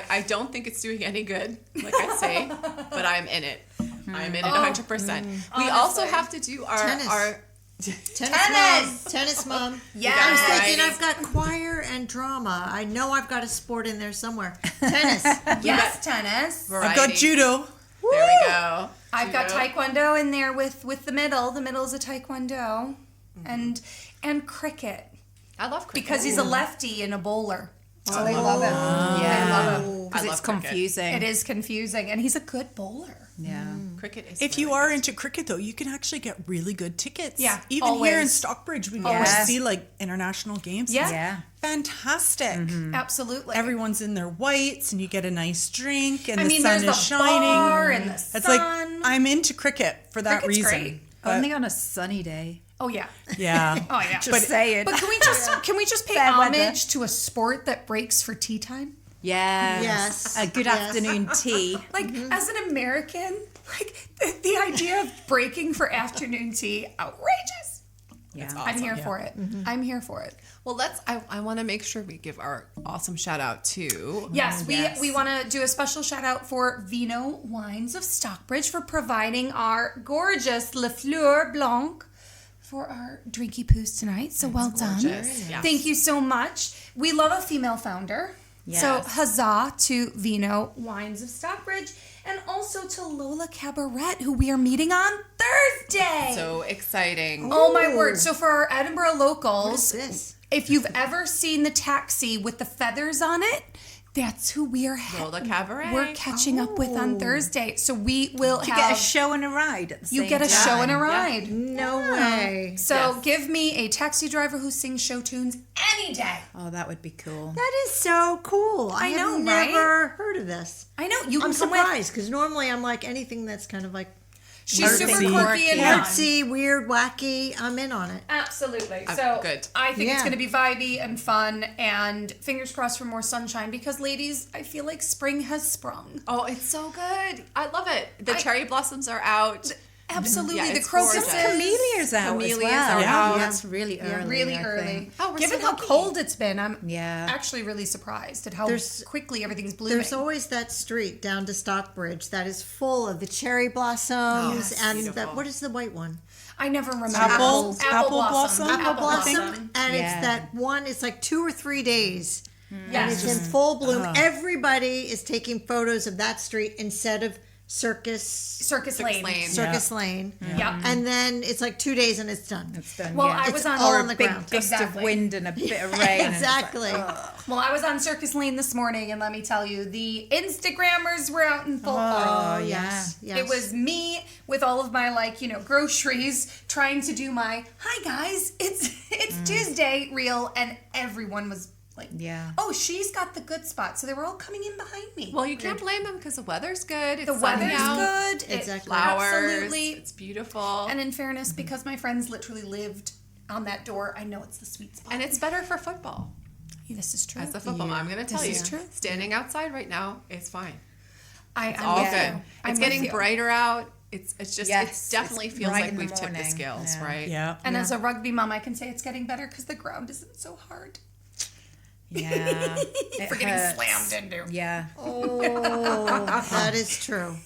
[SPEAKER 1] I don't think it's doing any good, like I say, but I'm in it. I'm in it 100%. We also
[SPEAKER 5] Honestly.
[SPEAKER 1] have to do
[SPEAKER 2] Tennis.
[SPEAKER 1] our
[SPEAKER 2] Tennis mom.
[SPEAKER 5] Yes.
[SPEAKER 2] I was thinking
[SPEAKER 1] Variety.
[SPEAKER 2] I've got choir and drama. I know I've got a sport in there somewhere. Tennis.
[SPEAKER 5] Yes, tennis.
[SPEAKER 4] I've got judo.
[SPEAKER 1] There we go.
[SPEAKER 5] I've got
[SPEAKER 1] Judo.
[SPEAKER 5] taekwondo in there with the middle. The middle is a taekwondo, and cricket
[SPEAKER 1] I love cricket.
[SPEAKER 5] because he's a lefty and a bowler. So they
[SPEAKER 2] Oh.
[SPEAKER 5] love him. They love him.
[SPEAKER 3] Because
[SPEAKER 1] I
[SPEAKER 3] it's
[SPEAKER 1] love cricket.
[SPEAKER 3] confusing.
[SPEAKER 5] It is confusing, and he's a good bowler.
[SPEAKER 3] Yeah.
[SPEAKER 1] cricket is
[SPEAKER 4] If you
[SPEAKER 1] really
[SPEAKER 4] are
[SPEAKER 1] good.
[SPEAKER 4] into cricket, though, you can actually get really good tickets.
[SPEAKER 5] Yeah,
[SPEAKER 4] Even here in
[SPEAKER 5] always.
[SPEAKER 4] Stockbridge, we go
[SPEAKER 3] Always.
[SPEAKER 4] to see like international games.
[SPEAKER 5] Yeah.
[SPEAKER 4] It's
[SPEAKER 3] Yeah.
[SPEAKER 4] fantastic.
[SPEAKER 5] Absolutely.
[SPEAKER 4] Everyone's in their whites, and you get a nice drink, and
[SPEAKER 5] I
[SPEAKER 4] the
[SPEAKER 5] mean,
[SPEAKER 4] sun
[SPEAKER 5] there's
[SPEAKER 4] is
[SPEAKER 5] the
[SPEAKER 4] shining.
[SPEAKER 5] bar and the
[SPEAKER 4] It's
[SPEAKER 5] sun.
[SPEAKER 4] like I'm into cricket for that
[SPEAKER 5] Cricket's
[SPEAKER 4] reason.
[SPEAKER 5] great.
[SPEAKER 4] But,
[SPEAKER 3] Only on a sunny day.
[SPEAKER 5] Oh yeah.
[SPEAKER 4] yeah.
[SPEAKER 5] Oh yeah.
[SPEAKER 3] Just saying.
[SPEAKER 5] But can we just pay
[SPEAKER 3] Fair weather.
[SPEAKER 5] homage to a sport that breaks for tea time?
[SPEAKER 3] Yes.
[SPEAKER 2] Yes.
[SPEAKER 3] A good
[SPEAKER 2] Yes.
[SPEAKER 3] afternoon tea.
[SPEAKER 5] Like as an American, like the idea of breaking for afternoon tea, outrageous.
[SPEAKER 3] Yeah.
[SPEAKER 5] I'm here for it. I'm here for it.
[SPEAKER 1] Well, I want to make sure we give our awesome shout out to.
[SPEAKER 5] Yes,
[SPEAKER 3] Yes.
[SPEAKER 5] we want to do a special shout out for Vino Wines of Stockbridge for providing our gorgeous Le Fleur Blanc for our drinky poos tonight. So well done.
[SPEAKER 1] gorgeous. Yes.
[SPEAKER 5] Thank you so much. We love a female founder. So
[SPEAKER 3] Yes.
[SPEAKER 5] huzzah to Vino Wines of Stockbridge and also to Lola Cabaret, who we are meeting on Thursday.
[SPEAKER 1] So exciting.
[SPEAKER 5] Oh my word. So for our Edinburgh locals,
[SPEAKER 2] What's this?
[SPEAKER 5] if you've ever seen the taxi with the feathers on it, that's who we are.
[SPEAKER 1] Lola Cabaret.
[SPEAKER 5] We're catching up with on Thursday, so we will
[SPEAKER 3] You
[SPEAKER 5] have.
[SPEAKER 3] get a show and a ride at the
[SPEAKER 5] you
[SPEAKER 3] same
[SPEAKER 5] get a
[SPEAKER 3] time.
[SPEAKER 5] show and a ride.
[SPEAKER 2] No way.
[SPEAKER 5] So
[SPEAKER 1] Yes.
[SPEAKER 5] give me a taxi driver who sings show tunes any day.
[SPEAKER 3] Oh, that would be cool.
[SPEAKER 2] That is so cool. I
[SPEAKER 5] know,
[SPEAKER 2] have
[SPEAKER 5] right?
[SPEAKER 2] never heard of this.
[SPEAKER 5] I know you
[SPEAKER 2] I'm
[SPEAKER 5] can come with.
[SPEAKER 2] surprised because normally I'm like anything that's kind of like
[SPEAKER 5] She's super
[SPEAKER 4] Artsy.
[SPEAKER 5] quirky and fun.
[SPEAKER 2] artsy, weird, wacky. I'm in on it.
[SPEAKER 5] Absolutely. So
[SPEAKER 1] good.
[SPEAKER 5] I think it's
[SPEAKER 2] Yeah.
[SPEAKER 5] going to be vibey and fun, and fingers crossed for more sunshine because, ladies, I feel like spring has sprung.
[SPEAKER 1] Oh, it's so good. I love it. The cherry blossoms are out.
[SPEAKER 5] Absolutely,
[SPEAKER 1] Yeah,
[SPEAKER 5] the
[SPEAKER 1] it's
[SPEAKER 5] crocuses.
[SPEAKER 1] gorgeous.
[SPEAKER 3] Camellias out
[SPEAKER 1] Camellias
[SPEAKER 3] as well.
[SPEAKER 1] are
[SPEAKER 4] out.
[SPEAKER 3] That's really early.
[SPEAKER 5] Really
[SPEAKER 3] I
[SPEAKER 5] early.
[SPEAKER 3] think.
[SPEAKER 1] Oh, we're
[SPEAKER 5] Given
[SPEAKER 1] so
[SPEAKER 5] how
[SPEAKER 1] lucky.
[SPEAKER 5] cold it's been, I'm
[SPEAKER 3] Yeah.
[SPEAKER 5] actually really surprised at how
[SPEAKER 2] There's-
[SPEAKER 5] quickly everything's blooming.
[SPEAKER 2] There's always that street down to Stockbridge that is full of the cherry blossoms and
[SPEAKER 1] beautiful.
[SPEAKER 2] what is the white one?
[SPEAKER 5] I never remember.
[SPEAKER 4] Apple
[SPEAKER 5] blossom.
[SPEAKER 4] blossom?
[SPEAKER 2] Apple blossom.
[SPEAKER 5] blossom.
[SPEAKER 2] And
[SPEAKER 3] Yeah.
[SPEAKER 2] it's that one, it's like 2 or 3 days. And
[SPEAKER 5] Yes.
[SPEAKER 2] it's in full bloom. Everybody is taking photos of that street instead of Circus
[SPEAKER 5] Circus Lane.
[SPEAKER 2] Lane.
[SPEAKER 5] Yeah.
[SPEAKER 2] And then it's like 2 days and it's done.
[SPEAKER 3] It's done.
[SPEAKER 5] Well,
[SPEAKER 3] yeah.
[SPEAKER 5] I
[SPEAKER 2] It's
[SPEAKER 5] was on
[SPEAKER 2] all
[SPEAKER 3] or
[SPEAKER 2] on
[SPEAKER 3] a
[SPEAKER 2] the
[SPEAKER 3] big
[SPEAKER 2] ground.
[SPEAKER 3] gust
[SPEAKER 5] Exactly.
[SPEAKER 3] of wind and a bit of rain. and it's like,
[SPEAKER 2] Exactly.
[SPEAKER 5] Well, I was on Circus Lane this morning, and let me tell you, the Instagrammers were out in full
[SPEAKER 3] Oh,
[SPEAKER 5] force.
[SPEAKER 2] yes.
[SPEAKER 5] It was me with all of my groceries trying to do my hi guys, it's Tuesday reel, and everyone was like,
[SPEAKER 3] Yeah.
[SPEAKER 5] oh, she's got the good spot. So they were all coming in behind me.
[SPEAKER 1] Well, you can't blame them because the weather's good. It's
[SPEAKER 5] the
[SPEAKER 1] sunny
[SPEAKER 5] weather's
[SPEAKER 1] out.
[SPEAKER 5] good.
[SPEAKER 2] Exactly.
[SPEAKER 1] Flowers.
[SPEAKER 5] Absolutely.
[SPEAKER 1] It's beautiful.
[SPEAKER 5] And in fairness, because my friends literally lived on that door, I know it's the sweet spot.
[SPEAKER 1] And it's better for football.
[SPEAKER 5] This is true.
[SPEAKER 1] As a football mom, I'm going to tell you.
[SPEAKER 5] is true.
[SPEAKER 1] Standing outside right now is fine.
[SPEAKER 5] I'm
[SPEAKER 1] All
[SPEAKER 5] with
[SPEAKER 1] good.
[SPEAKER 5] you. I'm
[SPEAKER 1] It's
[SPEAKER 5] with
[SPEAKER 1] getting
[SPEAKER 5] you.
[SPEAKER 1] brighter out. It's just
[SPEAKER 3] Yes,
[SPEAKER 1] it definitely
[SPEAKER 3] it's
[SPEAKER 1] feels
[SPEAKER 3] right
[SPEAKER 1] like
[SPEAKER 3] in the
[SPEAKER 1] we've tipped the
[SPEAKER 3] morning.
[SPEAKER 1] scales,
[SPEAKER 3] Yeah.
[SPEAKER 1] right?
[SPEAKER 4] Yeah.
[SPEAKER 5] And as a rugby mom, I can say it's getting better because the ground isn't so hard.
[SPEAKER 3] Yeah.
[SPEAKER 5] For getting slammed into.
[SPEAKER 3] Yeah.
[SPEAKER 2] Oh, that is true.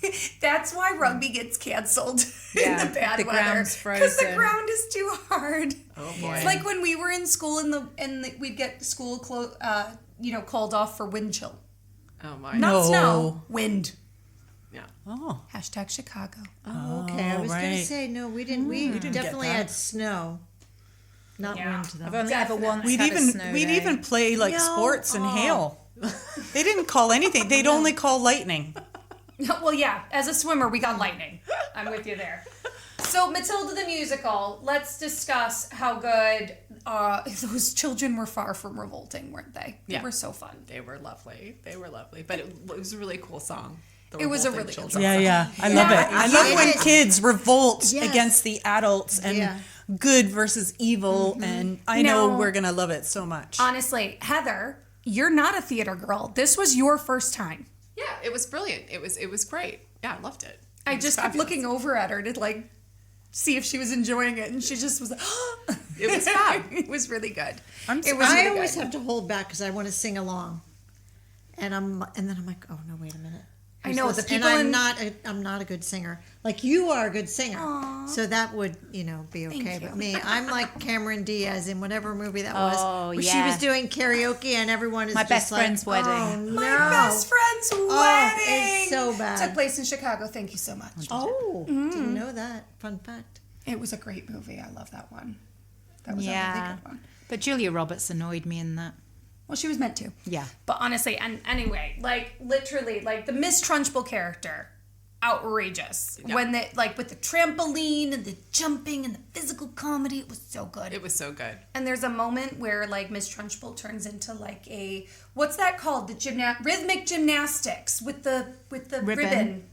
[SPEAKER 5] That's why rugby gets canceled
[SPEAKER 3] Yeah,
[SPEAKER 5] in the bad
[SPEAKER 3] the
[SPEAKER 5] weather.
[SPEAKER 3] ground's
[SPEAKER 5] Because the
[SPEAKER 3] frozen.
[SPEAKER 5] ground is too hard.
[SPEAKER 1] Oh boy.
[SPEAKER 5] It's like when we were in school we'd get school called off for wind chill.
[SPEAKER 1] Oh my.
[SPEAKER 5] Not
[SPEAKER 4] No.
[SPEAKER 5] snow, wind.
[SPEAKER 1] Yeah.
[SPEAKER 4] Oh.
[SPEAKER 5] Hashtag Chicago.
[SPEAKER 2] Oh, okay. I was going
[SPEAKER 4] right.
[SPEAKER 2] to say, no, we didn't. We
[SPEAKER 4] didn't get
[SPEAKER 2] definitely
[SPEAKER 4] that.
[SPEAKER 2] had snow. Not
[SPEAKER 5] Yeah.
[SPEAKER 2] wind, though.
[SPEAKER 3] I've only ever once
[SPEAKER 4] We'd
[SPEAKER 3] had a snow day.
[SPEAKER 4] even play like
[SPEAKER 2] No.
[SPEAKER 4] sports and hail. They didn't call anything. They'd only call lightning.
[SPEAKER 5] Well, yeah, as a swimmer, we got lightning. I'm with you there. So, Matilda the Musical, let's discuss how good those children were far from revolting, weren't they? They
[SPEAKER 1] Yeah.
[SPEAKER 5] were so fun.
[SPEAKER 1] They were lovely. But it was a really cool song. The
[SPEAKER 5] It was a
[SPEAKER 1] Revolting
[SPEAKER 5] really good
[SPEAKER 1] Children
[SPEAKER 5] song.
[SPEAKER 4] Yeah, yeah. I love it. I love
[SPEAKER 2] It
[SPEAKER 4] when
[SPEAKER 2] is.
[SPEAKER 4] kids revolt
[SPEAKER 2] Yes.
[SPEAKER 4] against the adults and
[SPEAKER 2] Yeah.
[SPEAKER 4] good versus evil. And I know
[SPEAKER 5] No.
[SPEAKER 4] we're going to love it so much.
[SPEAKER 5] Honestly, Heather, you're not a theater girl. This was your first time.
[SPEAKER 1] Yeah, it was brilliant. It was great. Yeah, I loved it.
[SPEAKER 5] I
[SPEAKER 1] It was
[SPEAKER 5] just kept
[SPEAKER 1] fabulous.
[SPEAKER 5] looking over at her to like see if she was enjoying it, and she just was like,
[SPEAKER 1] It was fab.
[SPEAKER 5] It was really good.
[SPEAKER 4] I'm
[SPEAKER 5] It was
[SPEAKER 2] I
[SPEAKER 5] really
[SPEAKER 2] always
[SPEAKER 5] good.
[SPEAKER 2] have to hold back because I want to sing along, and then I'm like, oh no, wait a minute.
[SPEAKER 5] I know, the
[SPEAKER 2] And
[SPEAKER 5] people
[SPEAKER 2] I'm
[SPEAKER 5] in-
[SPEAKER 2] not a good singer. Like you are a good singer, so that would be okay. But me, I'm like Cameron Diaz in whatever movie that was,
[SPEAKER 3] Oh,
[SPEAKER 2] where she
[SPEAKER 3] yeah.
[SPEAKER 2] was doing karaoke and everyone is
[SPEAKER 3] My
[SPEAKER 2] just
[SPEAKER 3] best
[SPEAKER 2] like,
[SPEAKER 3] friend's wedding.
[SPEAKER 2] Oh no,
[SPEAKER 5] My best friend's wedding.
[SPEAKER 2] it's so bad.
[SPEAKER 5] Took place in Chicago. Thank you so much.
[SPEAKER 2] Oh, didn't know that. Fun fact.
[SPEAKER 5] It was a great movie. I love that one. That was a
[SPEAKER 3] Yeah.
[SPEAKER 5] really good one.
[SPEAKER 3] But Julia Roberts annoyed me in that.
[SPEAKER 5] Well, she was meant to.
[SPEAKER 3] Yeah.
[SPEAKER 5] But honestly, and anyway, like literally, like the Miss Trunchbull character, outrageous.
[SPEAKER 1] Yeah.
[SPEAKER 5] When they like with the trampoline and the jumping and the physical comedy, it was so good.
[SPEAKER 1] It was so good.
[SPEAKER 5] And there's a moment where like Miss Trunchbull turns into like a what's that called? The rhythmic gymnastics with the ribbon.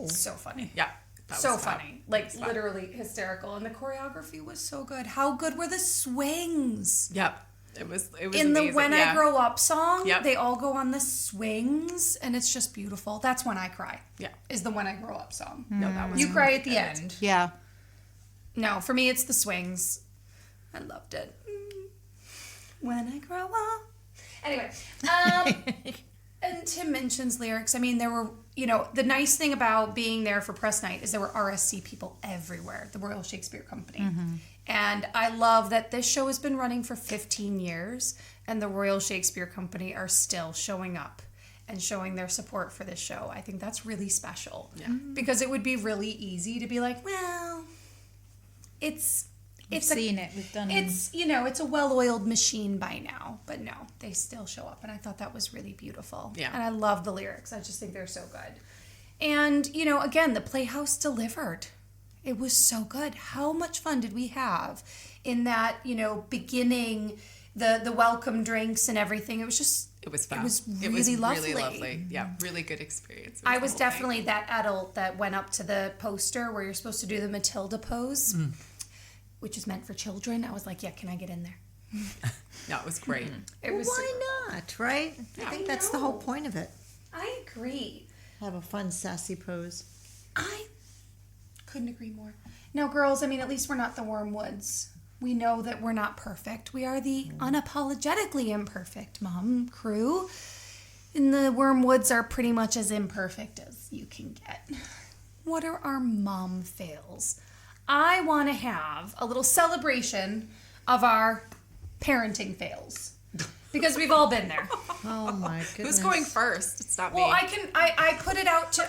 [SPEAKER 5] So funny.
[SPEAKER 1] Yeah. that
[SPEAKER 5] So
[SPEAKER 1] was fab.
[SPEAKER 5] funny. Like
[SPEAKER 1] It was fab.
[SPEAKER 5] literally hysterical. And the choreography was so good. How good were the swings?
[SPEAKER 1] Yep. It was
[SPEAKER 5] In the
[SPEAKER 1] amazing.
[SPEAKER 5] When
[SPEAKER 1] yeah.
[SPEAKER 5] I Grow Up song,
[SPEAKER 1] Yep.
[SPEAKER 5] they all go on the swings and it's just beautiful. That's when I cry.
[SPEAKER 1] Yeah.
[SPEAKER 5] Is the When I Grow Up song.
[SPEAKER 1] No, that was
[SPEAKER 5] You cry at the end.
[SPEAKER 3] Yeah.
[SPEAKER 5] No, for me it's the swings. I loved it. When I grow up. Anyway, and Tim mentions lyrics. I mean, there were, the nice thing about being there for press night is there were RSC people everywhere, the Royal Shakespeare Company. And I love that this show has been running for 15 years and the Royal Shakespeare Company are still showing up and showing their support for this show. I think that's really special. Yeah. Because it would be really easy to be like, well, it's
[SPEAKER 3] seen it. We've done
[SPEAKER 5] it's it's a well-oiled machine by now, but no, they still show up, and I thought that was really beautiful.
[SPEAKER 1] Yeah.
[SPEAKER 5] And I love the lyrics. I just think they're so good. And again, the Playhouse delivered. It was so good. How much fun did we have in that beginning, the welcome drinks and everything? It was just
[SPEAKER 1] It was fun.
[SPEAKER 5] It was really
[SPEAKER 1] really
[SPEAKER 5] lovely.
[SPEAKER 1] lovely. Yeah, really good experience.
[SPEAKER 5] I was definitely that adult that went up to the poster where you're supposed to do the Matilda pose, which is meant for children. I was like, yeah, can I get in there?
[SPEAKER 1] Yeah, it was great.
[SPEAKER 5] It was
[SPEAKER 2] Why not, right? I think that's the whole point of it.
[SPEAKER 5] I agree.
[SPEAKER 2] Have a fun, sassy pose.
[SPEAKER 5] I couldn't agree more. Now, girls, I mean, at least we're not the Wormwoods. We know that we're not perfect. We are the unapologetically imperfect mom crew. And the Wormwoods are pretty much as imperfect as you can get. What are our mom fails? I want to have a little celebration of our parenting fails. Because we've all been there.
[SPEAKER 2] Oh my goodness.
[SPEAKER 1] Who's going first? It's not
[SPEAKER 5] Well,
[SPEAKER 1] me.
[SPEAKER 5] I put it out to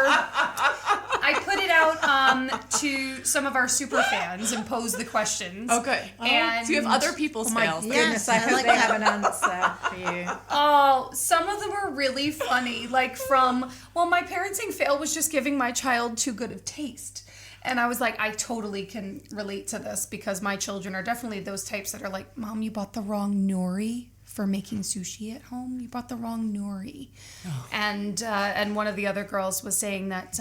[SPEAKER 5] I put it out to some of our super fans and posed the questions.
[SPEAKER 1] Oh, good.
[SPEAKER 5] And
[SPEAKER 1] So you have other people's fails.
[SPEAKER 2] Yes,
[SPEAKER 3] I
[SPEAKER 2] I
[SPEAKER 3] hope
[SPEAKER 2] like
[SPEAKER 3] they
[SPEAKER 2] that.
[SPEAKER 3] have an answer for you.
[SPEAKER 5] Oh, some of them were really funny. Like my parenting fail was just giving my child too good of taste. And I was like, I totally can relate to this because my children are definitely those types that are like, Mom, you bought the wrong nori for making sushi at home. You bought the wrong nori. Oh. And one of the other girls was saying that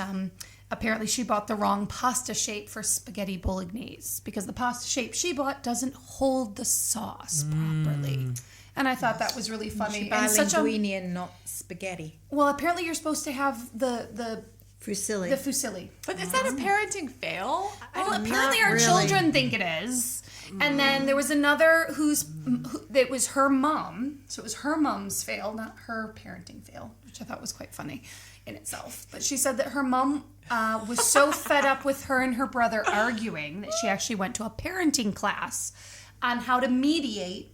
[SPEAKER 5] apparently she bought the wrong pasta shape for spaghetti bolognese because the pasta shape she bought doesn't hold the sauce properly. And I thought that was really funny.
[SPEAKER 3] Buy
[SPEAKER 5] And such a
[SPEAKER 3] linguine and not spaghetti.
[SPEAKER 5] well, apparently you're supposed to have the
[SPEAKER 2] Fusilli.
[SPEAKER 5] The fusilli.
[SPEAKER 1] But is that a parenting fail?
[SPEAKER 5] Well, apparently
[SPEAKER 2] Not
[SPEAKER 5] our
[SPEAKER 2] really.
[SPEAKER 5] children think it is. And then there was another that was her mom. So it was her mom's fail, not her parenting fail, which I thought was quite funny in itself. But she said that her mom was so fed up with her and her brother arguing that she actually went to a parenting class on how to mediate,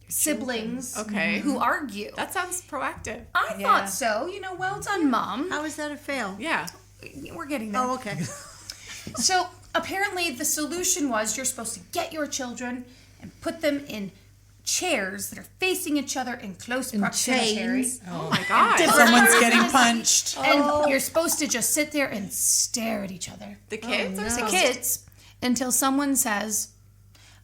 [SPEAKER 5] siblings who argue.
[SPEAKER 1] That sounds proactive.
[SPEAKER 5] I thought so. Well done, Mom.
[SPEAKER 2] How is that a fail?
[SPEAKER 1] Yeah.
[SPEAKER 5] We're getting there.
[SPEAKER 2] Oh, okay.
[SPEAKER 5] So apparently the solution was you're supposed to get your children and put them in chairs that are facing each other in close proximity.
[SPEAKER 3] chains.
[SPEAKER 1] Oh my God.
[SPEAKER 4] Someone's getting punched.
[SPEAKER 5] And you're supposed to just sit there and stare at each other.
[SPEAKER 1] The kids are
[SPEAKER 5] The
[SPEAKER 1] supposed
[SPEAKER 5] kids, until someone says,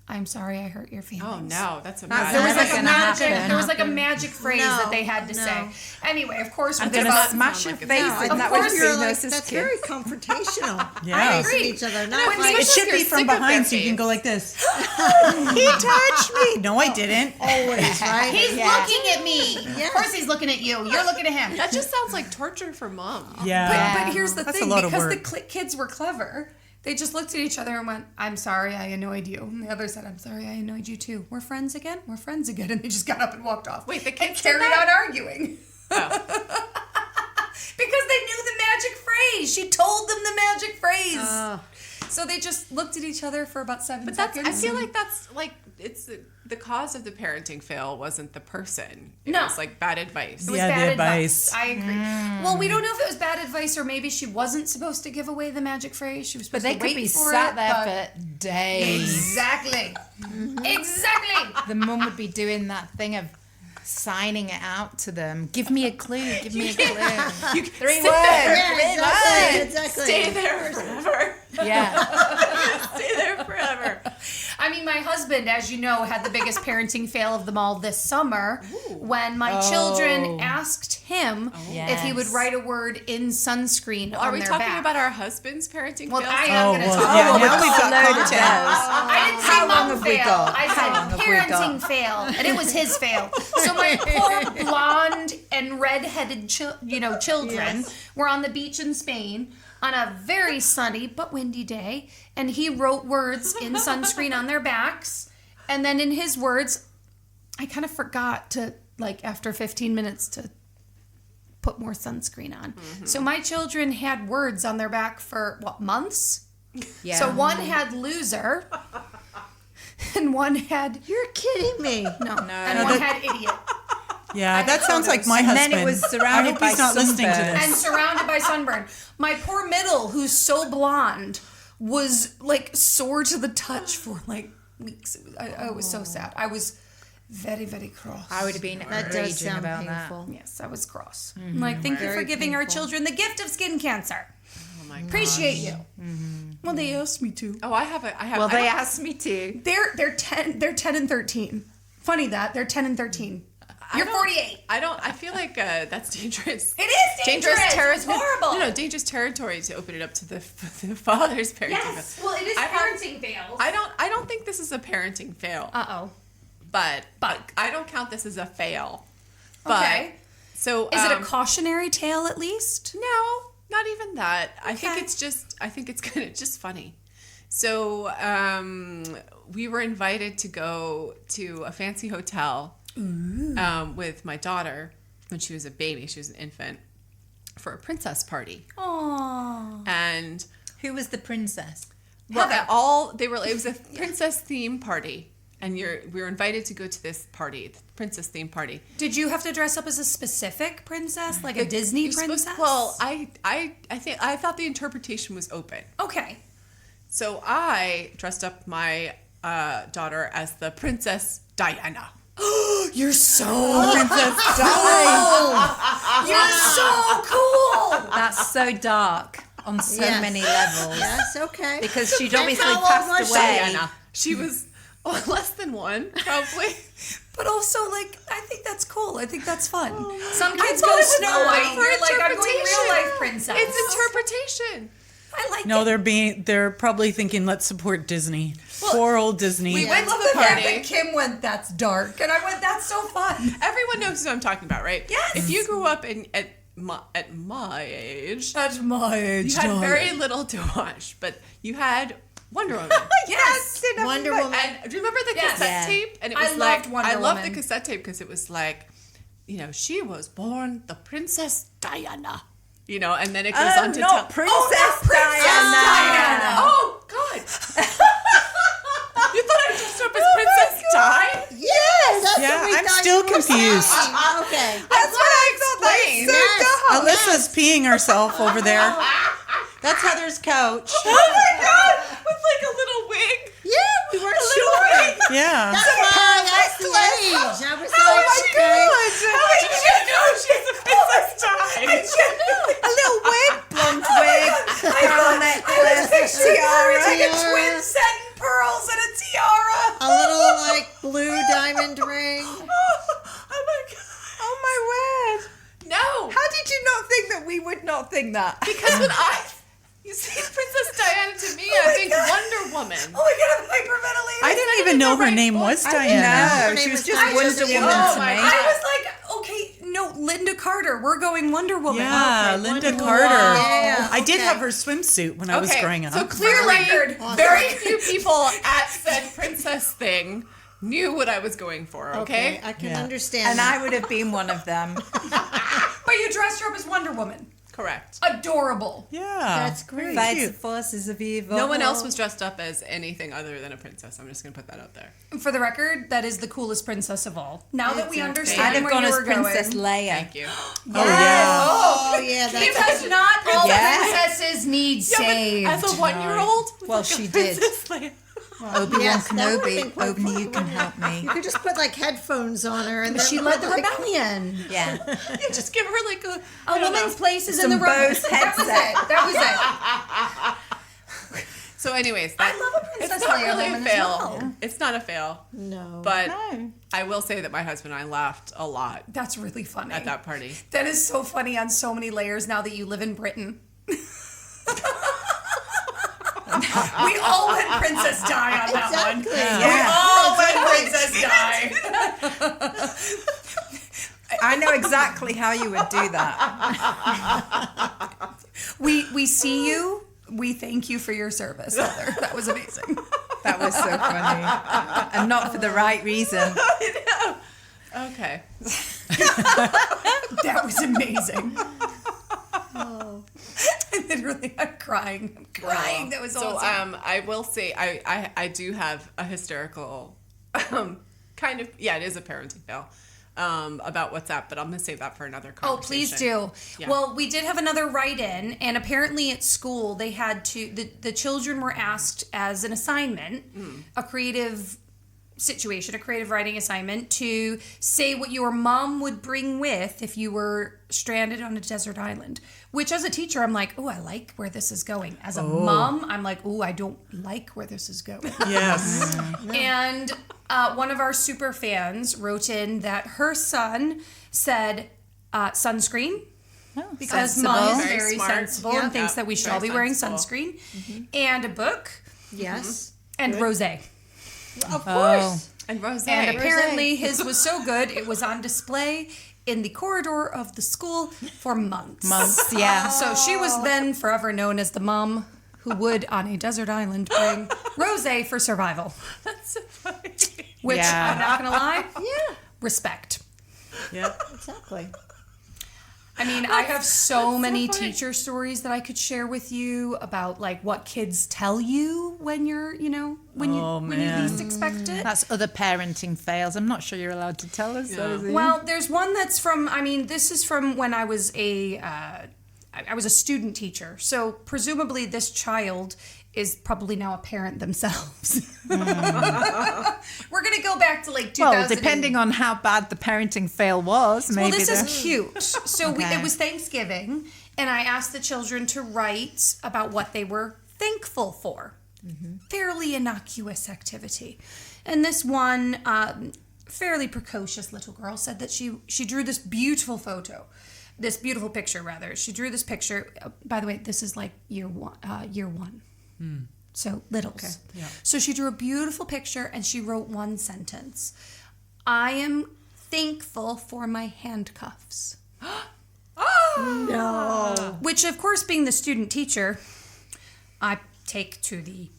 [SPEAKER 5] "I'm sorry I hurt your feelings."
[SPEAKER 1] Oh no, that's a
[SPEAKER 3] That's
[SPEAKER 1] bad.
[SPEAKER 5] There was like
[SPEAKER 3] Never
[SPEAKER 5] a
[SPEAKER 3] gonna
[SPEAKER 5] magic.
[SPEAKER 3] happen.
[SPEAKER 5] There was like a magic phrase
[SPEAKER 2] No,
[SPEAKER 5] that they had to
[SPEAKER 2] no.
[SPEAKER 5] say. Anyway, of course,
[SPEAKER 3] I'm
[SPEAKER 5] we're
[SPEAKER 3] gonna
[SPEAKER 5] about
[SPEAKER 3] smash your
[SPEAKER 1] like a
[SPEAKER 3] face
[SPEAKER 1] no,
[SPEAKER 3] in
[SPEAKER 5] of
[SPEAKER 3] that
[SPEAKER 5] course
[SPEAKER 3] would
[SPEAKER 5] you're
[SPEAKER 3] be
[SPEAKER 2] Like,
[SPEAKER 3] nicest
[SPEAKER 2] that's
[SPEAKER 3] kid.
[SPEAKER 2] very confrontational.
[SPEAKER 4] Yeah.
[SPEAKER 2] Facing each other, not
[SPEAKER 5] when
[SPEAKER 2] like
[SPEAKER 5] they-
[SPEAKER 4] It should
[SPEAKER 1] you're
[SPEAKER 4] be from
[SPEAKER 1] sick of
[SPEAKER 4] behind,
[SPEAKER 1] their
[SPEAKER 4] so you can
[SPEAKER 1] face.
[SPEAKER 4] go like this. He touched me. No, I didn't.
[SPEAKER 2] always, right?
[SPEAKER 5] He's looking at me.
[SPEAKER 2] Yeah.
[SPEAKER 5] Of course, he's looking at you. You're looking at him.
[SPEAKER 1] That just sounds like torture for mom.
[SPEAKER 4] Yeah.
[SPEAKER 5] But here's the
[SPEAKER 4] That's a
[SPEAKER 5] thing,
[SPEAKER 4] lot of
[SPEAKER 5] because the
[SPEAKER 4] work.
[SPEAKER 5] kids were clever, they just looked at each other and went, "I'm sorry, I annoyed you." And the other said, "I'm sorry, I annoyed you too. We're friends again? We're friends again." And they just got up and walked off.
[SPEAKER 1] Wait, the
[SPEAKER 5] and
[SPEAKER 1] kids did
[SPEAKER 5] carried
[SPEAKER 1] that?
[SPEAKER 5] on arguing. Because they knew the magic phrase. She told them the magic phrase. So they just looked at each other for about 7
[SPEAKER 1] But that's.
[SPEAKER 5] seconds.
[SPEAKER 1] I feel like that's like it's the cause of the parenting fail wasn't the person. It
[SPEAKER 5] No.
[SPEAKER 1] was like bad advice.
[SPEAKER 5] It was
[SPEAKER 4] Yeah, the
[SPEAKER 5] bad
[SPEAKER 4] advice.
[SPEAKER 5] I agree. Well, we don't know if it was bad advice or maybe she wasn't supposed to give away the magic phrase. She was
[SPEAKER 3] But
[SPEAKER 5] supposed
[SPEAKER 3] they
[SPEAKER 5] to
[SPEAKER 3] could
[SPEAKER 5] wait
[SPEAKER 3] be
[SPEAKER 5] for
[SPEAKER 3] sat
[SPEAKER 5] it,
[SPEAKER 3] there
[SPEAKER 5] but-
[SPEAKER 3] for days.
[SPEAKER 5] Exactly. Exactly.
[SPEAKER 3] The mum would be doing that thing of signing it out to them. Give me a clue. Give me a clue. 3 words.
[SPEAKER 2] Yeah, exactly.
[SPEAKER 1] Stay there forever.
[SPEAKER 3] Yeah.
[SPEAKER 1] Stay there forever.
[SPEAKER 5] I mean, my husband, as you know, had the biggest parenting fail of them all this summer when my children asked him if he would
[SPEAKER 3] Yes.
[SPEAKER 5] write a word in sunscreen
[SPEAKER 1] Are
[SPEAKER 5] on
[SPEAKER 1] we
[SPEAKER 5] their
[SPEAKER 1] talking
[SPEAKER 5] back.
[SPEAKER 1] about our husband's parenting
[SPEAKER 5] Well,
[SPEAKER 1] fails?
[SPEAKER 5] I am going to talk
[SPEAKER 4] yeah,
[SPEAKER 5] about
[SPEAKER 4] now we've got
[SPEAKER 3] load of
[SPEAKER 4] content.
[SPEAKER 5] I didn't say
[SPEAKER 3] How long
[SPEAKER 5] mom
[SPEAKER 3] have we
[SPEAKER 5] fail.
[SPEAKER 3] got?
[SPEAKER 5] I
[SPEAKER 3] How
[SPEAKER 5] said
[SPEAKER 3] long have we got?
[SPEAKER 5] parenting fail, and it was his fail. So my poor blonde and red-headed children were on the beach in Spain on a very sunny but windy day, and he wrote words in sunscreen on their backs, and then in his words, I kind of forgot to, like, after 15 minutes to put more sunscreen on. So my children had words on their back for, months?
[SPEAKER 3] Yeah.
[SPEAKER 5] So one had loser, and one had
[SPEAKER 2] You're kidding me.
[SPEAKER 5] and one had idiot,
[SPEAKER 4] Yeah, that sounds like my
[SPEAKER 3] And
[SPEAKER 4] husband.
[SPEAKER 3] then it was surrounded
[SPEAKER 4] I hope
[SPEAKER 3] by
[SPEAKER 4] he's not listening to
[SPEAKER 3] sunburn.
[SPEAKER 5] and
[SPEAKER 4] this.
[SPEAKER 5] surrounded by sunburn. My poor middle, who's so blonde, was like sore to the touch for like weeks. I was so sad. I was very, very cross.
[SPEAKER 3] I would have been
[SPEAKER 2] That does
[SPEAKER 3] raging
[SPEAKER 2] sound
[SPEAKER 3] about
[SPEAKER 2] painful.
[SPEAKER 5] Yes, I was cross. I'm like, thank you for giving our children the gift of skin cancer.
[SPEAKER 1] Oh my God.
[SPEAKER 5] Appreciate you. Well, they asked me to.
[SPEAKER 1] Oh, I have.
[SPEAKER 3] that. Well, they asked me to.
[SPEAKER 5] They're 10 and 13. Funny that they're 10 and 13. You're 48.
[SPEAKER 1] I feel like that's dangerous.
[SPEAKER 5] It is dangerous.
[SPEAKER 1] territory.
[SPEAKER 5] It's horrible.
[SPEAKER 1] No, dangerous territory to open it up to the father's parenting.
[SPEAKER 5] Yes. Well, it is parenting fails.
[SPEAKER 1] I don't think this is a parenting fail.
[SPEAKER 5] Uh-oh.
[SPEAKER 1] But I don't count this as a fail. But,
[SPEAKER 5] Okay.
[SPEAKER 1] So
[SPEAKER 5] Is it a cautionary tale at least?
[SPEAKER 1] No, not even that. I think
[SPEAKER 5] Okay.
[SPEAKER 1] it's kind of just funny. So we were invited to go to a fancy hotel with my daughter when she was a baby. She was an infant for a princess party.
[SPEAKER 5] Aww.
[SPEAKER 1] And
[SPEAKER 3] Who was the princess?
[SPEAKER 1] well, it was a princess theme party. And we were invited to go to this party, the princess theme party.
[SPEAKER 5] Did you have to dress up as a specific princess, like a Disney
[SPEAKER 1] You're supposed-
[SPEAKER 5] princess?
[SPEAKER 1] Well, I thought the interpretation was open.
[SPEAKER 5] Okay.
[SPEAKER 1] So I dressed up my daughter as the Princess Diana.
[SPEAKER 5] You're so
[SPEAKER 3] Princess Di.
[SPEAKER 5] You're so cool.
[SPEAKER 3] That's so dark on so
[SPEAKER 2] Yes.
[SPEAKER 3] many levels.
[SPEAKER 2] Yes, okay.
[SPEAKER 3] Because she'd
[SPEAKER 2] And
[SPEAKER 3] obviously
[SPEAKER 2] how old
[SPEAKER 3] passed
[SPEAKER 2] was
[SPEAKER 3] away.
[SPEAKER 1] Diana. She was less than one, probably.
[SPEAKER 5] But also, like, I think that's cool. I think that's fun. Some
[SPEAKER 1] I
[SPEAKER 5] kids
[SPEAKER 1] thought
[SPEAKER 5] go
[SPEAKER 1] it was
[SPEAKER 5] Snow
[SPEAKER 1] open
[SPEAKER 5] White.
[SPEAKER 1] for
[SPEAKER 5] You're like, I'm going
[SPEAKER 1] interpretation.
[SPEAKER 5] real life princess.
[SPEAKER 1] It's interpretation.
[SPEAKER 5] I like
[SPEAKER 4] No,
[SPEAKER 5] it.
[SPEAKER 4] they're probably thinking, let's support Disney. Poor old Disney.
[SPEAKER 1] We went to
[SPEAKER 5] Love
[SPEAKER 1] the
[SPEAKER 5] the fact
[SPEAKER 1] party.
[SPEAKER 5] that Kim went, that's dark. And I went, that's so fun.
[SPEAKER 1] Everyone knows who I'm talking about, right?
[SPEAKER 5] Yes.
[SPEAKER 1] If you grew up at at my age,
[SPEAKER 5] At my age,
[SPEAKER 1] you had very little to watch, but you had Wonder Woman.
[SPEAKER 3] Yes,
[SPEAKER 2] Wonder Woman.
[SPEAKER 1] And do you remember the
[SPEAKER 5] Yes.
[SPEAKER 1] cassette
[SPEAKER 3] Yeah.
[SPEAKER 1] tape? And it
[SPEAKER 5] I
[SPEAKER 1] was
[SPEAKER 5] loved
[SPEAKER 1] like,
[SPEAKER 5] Wonder
[SPEAKER 1] I loved the
[SPEAKER 5] Woman.
[SPEAKER 1] cassette tape because it was like, you know, she was born the Princess Diana. You know, and then it goes on to tell.
[SPEAKER 3] Princess
[SPEAKER 5] Diana.
[SPEAKER 1] Oh, God. You thought I dressed up as Princess Di?
[SPEAKER 2] Yes, that's
[SPEAKER 4] Yeah,
[SPEAKER 2] what we
[SPEAKER 4] I'm
[SPEAKER 2] thought
[SPEAKER 4] still
[SPEAKER 2] you were
[SPEAKER 4] confused.
[SPEAKER 2] saying. Okay.
[SPEAKER 3] That's what I thought.
[SPEAKER 1] explain.
[SPEAKER 3] That's so dumb.
[SPEAKER 4] Alyssa's peeing herself over there. That's Heather's couch.
[SPEAKER 1] Oh my God! With like a little wig.
[SPEAKER 2] Yeah, we weren't sure.
[SPEAKER 4] Yeah.
[SPEAKER 2] That's why I asked the age. I was
[SPEAKER 1] Oh
[SPEAKER 2] like,
[SPEAKER 1] my
[SPEAKER 2] okay.
[SPEAKER 1] God! How did you know she's a Princess Di?
[SPEAKER 3] A little wig, blonde wig, pearl necklace, tiara.
[SPEAKER 2] Tiara.
[SPEAKER 5] Twin set and pearls and a tiara.
[SPEAKER 2] A little like blue diamond ring.
[SPEAKER 1] Oh my God!
[SPEAKER 3] Oh my word!
[SPEAKER 1] No!
[SPEAKER 3] How did you not think that we would not think that?
[SPEAKER 1] Because when you see Princess Diana to me, I think Wonder Woman.
[SPEAKER 5] Oh my God, I'm hyperventilating.
[SPEAKER 4] I didn't even know her name was Diana.
[SPEAKER 3] No, she was just
[SPEAKER 2] Diana.
[SPEAKER 3] Wonder Woman
[SPEAKER 1] Oh
[SPEAKER 3] to
[SPEAKER 1] my
[SPEAKER 3] me.
[SPEAKER 1] God.
[SPEAKER 5] I was like, okay, no, Linda Carter. We're going Wonder Woman.
[SPEAKER 4] Yeah,
[SPEAKER 2] Okay,
[SPEAKER 4] Linda
[SPEAKER 2] Wonder
[SPEAKER 4] Carter.
[SPEAKER 2] Woman. Yeah,
[SPEAKER 4] I did
[SPEAKER 2] okay.
[SPEAKER 4] have her swimsuit when I was growing up.
[SPEAKER 1] So clearly,
[SPEAKER 5] record.
[SPEAKER 1] very few people at said princess thing knew what I was going for, okay?
[SPEAKER 2] I can
[SPEAKER 4] Yeah.
[SPEAKER 2] understand.
[SPEAKER 3] And
[SPEAKER 2] that.
[SPEAKER 3] I would have been one of them.
[SPEAKER 5] But you dressed her up as Wonder Woman.
[SPEAKER 1] Correct.
[SPEAKER 5] Adorable.
[SPEAKER 4] Yeah.
[SPEAKER 2] That's great.
[SPEAKER 3] Fights
[SPEAKER 4] cute.
[SPEAKER 3] the forces of evil.
[SPEAKER 1] No one else was dressed up as anything other than a princess. I'm just going to put that out there.
[SPEAKER 5] For the record, that is the coolest princess of all. Now that we
[SPEAKER 1] I'd
[SPEAKER 5] understand
[SPEAKER 3] I'd have
[SPEAKER 5] where
[SPEAKER 3] gone
[SPEAKER 5] you
[SPEAKER 3] as
[SPEAKER 5] were
[SPEAKER 3] Princess
[SPEAKER 5] going.
[SPEAKER 3] Leia.
[SPEAKER 1] Thank you.
[SPEAKER 4] Oh, yeah.
[SPEAKER 2] Oh yeah, that's
[SPEAKER 5] Because not all
[SPEAKER 3] Yeah.
[SPEAKER 5] princesses need saved.
[SPEAKER 1] As a 1-year-old?
[SPEAKER 3] Well, she did. Obi-Wan
[SPEAKER 2] Yes, that would've
[SPEAKER 3] Kenobi,
[SPEAKER 2] been quite
[SPEAKER 3] Obi,
[SPEAKER 2] fun,
[SPEAKER 3] you can
[SPEAKER 2] wouldn't it?
[SPEAKER 3] help me.
[SPEAKER 2] You could just put like headphones on her, and then
[SPEAKER 5] She
[SPEAKER 2] put,
[SPEAKER 5] led the
[SPEAKER 2] like,
[SPEAKER 5] rebellion.
[SPEAKER 3] Yeah.
[SPEAKER 1] You just give her like a
[SPEAKER 5] A woman's place is in
[SPEAKER 3] Some
[SPEAKER 5] the rebellion.
[SPEAKER 3] Bose
[SPEAKER 5] That was
[SPEAKER 3] headset.
[SPEAKER 5] it. That was it.
[SPEAKER 1] So anyways,
[SPEAKER 5] I love a Princess
[SPEAKER 1] it's not
[SPEAKER 5] Leia
[SPEAKER 1] really a
[SPEAKER 5] woman as
[SPEAKER 1] fail.
[SPEAKER 5] well.
[SPEAKER 1] It's not a fail.
[SPEAKER 2] No.
[SPEAKER 1] But
[SPEAKER 3] No.
[SPEAKER 1] I will say that my husband and I laughed a lot
[SPEAKER 5] That's really funny.
[SPEAKER 1] at that party.
[SPEAKER 5] That is so funny on so many layers now that you live in Britain. We all went Princess Di on that one.
[SPEAKER 2] Exactly.
[SPEAKER 5] We all went Princess Di.
[SPEAKER 3] I know exactly how you would do that.
[SPEAKER 5] We see you. We thank you for your service, Heather. That was amazing.
[SPEAKER 3] That was so funny. And not for the right reason.
[SPEAKER 1] Okay.
[SPEAKER 5] That was amazing. I'm crying. That was
[SPEAKER 1] So
[SPEAKER 5] awesome.
[SPEAKER 1] I will say I do have a hysterical kind of it is a parenting fail about WhatsApp, but I'm gonna save that for another
[SPEAKER 5] Oh,
[SPEAKER 1] conversation.
[SPEAKER 5] please do.
[SPEAKER 1] Yeah.
[SPEAKER 5] Well, we did have another write-in, and apparently at school they had to. The children were asked as an assignment, a creative situation, a creative writing assignment, to say what your mom would bring with if you were stranded on a desert island. Which, as a teacher, I'm like, oh, I like where this is going. As a mom, I'm like, oh, I don't like where this is going.
[SPEAKER 4] Yes.
[SPEAKER 5] And one of our super fans wrote in that her son said sunscreen. Because
[SPEAKER 3] sensible.
[SPEAKER 5] mom is
[SPEAKER 1] Very
[SPEAKER 5] very
[SPEAKER 1] smart.
[SPEAKER 5] sensible
[SPEAKER 2] Yeah.
[SPEAKER 5] and thinks
[SPEAKER 1] Yeah,
[SPEAKER 5] that we should
[SPEAKER 1] very
[SPEAKER 5] all be wearing
[SPEAKER 1] sensible.
[SPEAKER 5] sunscreen. And a book
[SPEAKER 2] Yes.
[SPEAKER 5] and rosé.
[SPEAKER 2] Of course.
[SPEAKER 1] And Rose.
[SPEAKER 5] And apparently his was so good, it was on display in the corridor of the school for months.
[SPEAKER 3] Months, yeah.
[SPEAKER 5] So she was then forever known as the mom who would, on a desert island, bring rosé for survival.
[SPEAKER 1] That's so funny.
[SPEAKER 5] Which,
[SPEAKER 3] Yeah.
[SPEAKER 5] I'm not going to lie,
[SPEAKER 2] Yeah.
[SPEAKER 5] respect.
[SPEAKER 4] Yep.
[SPEAKER 2] Exactly.
[SPEAKER 5] I mean, I have so many
[SPEAKER 1] funny.
[SPEAKER 5] teacher stories that I could share with you about like what kids tell you when you're, when you least expect it.
[SPEAKER 3] That's other parenting fails. I'm not sure you're allowed to tell us those. are you?
[SPEAKER 5] Well, there's one that's from. I mean, this is from when I was I was a student teacher. So presumably, this child is probably now a parent themselves. We're gonna go back to like 2000.
[SPEAKER 3] Well, depending on how bad the parenting fail was, maybe.
[SPEAKER 5] Well, this
[SPEAKER 3] the-
[SPEAKER 5] is cute. So
[SPEAKER 3] Okay.
[SPEAKER 5] it was Thanksgiving, and I asked the children to write about what they were thankful for. Fairly innocuous activity. And this one fairly precocious little girl said that she drew this beautiful photo. This beautiful picture, rather. She drew this picture. By the way, this is like year one. So littles.
[SPEAKER 4] Okay, yeah.
[SPEAKER 5] So she drew a beautiful picture and she wrote one sentence. I am thankful for my handcuffs.
[SPEAKER 2] No.
[SPEAKER 5] Which, of course, being the student teacher, I take to the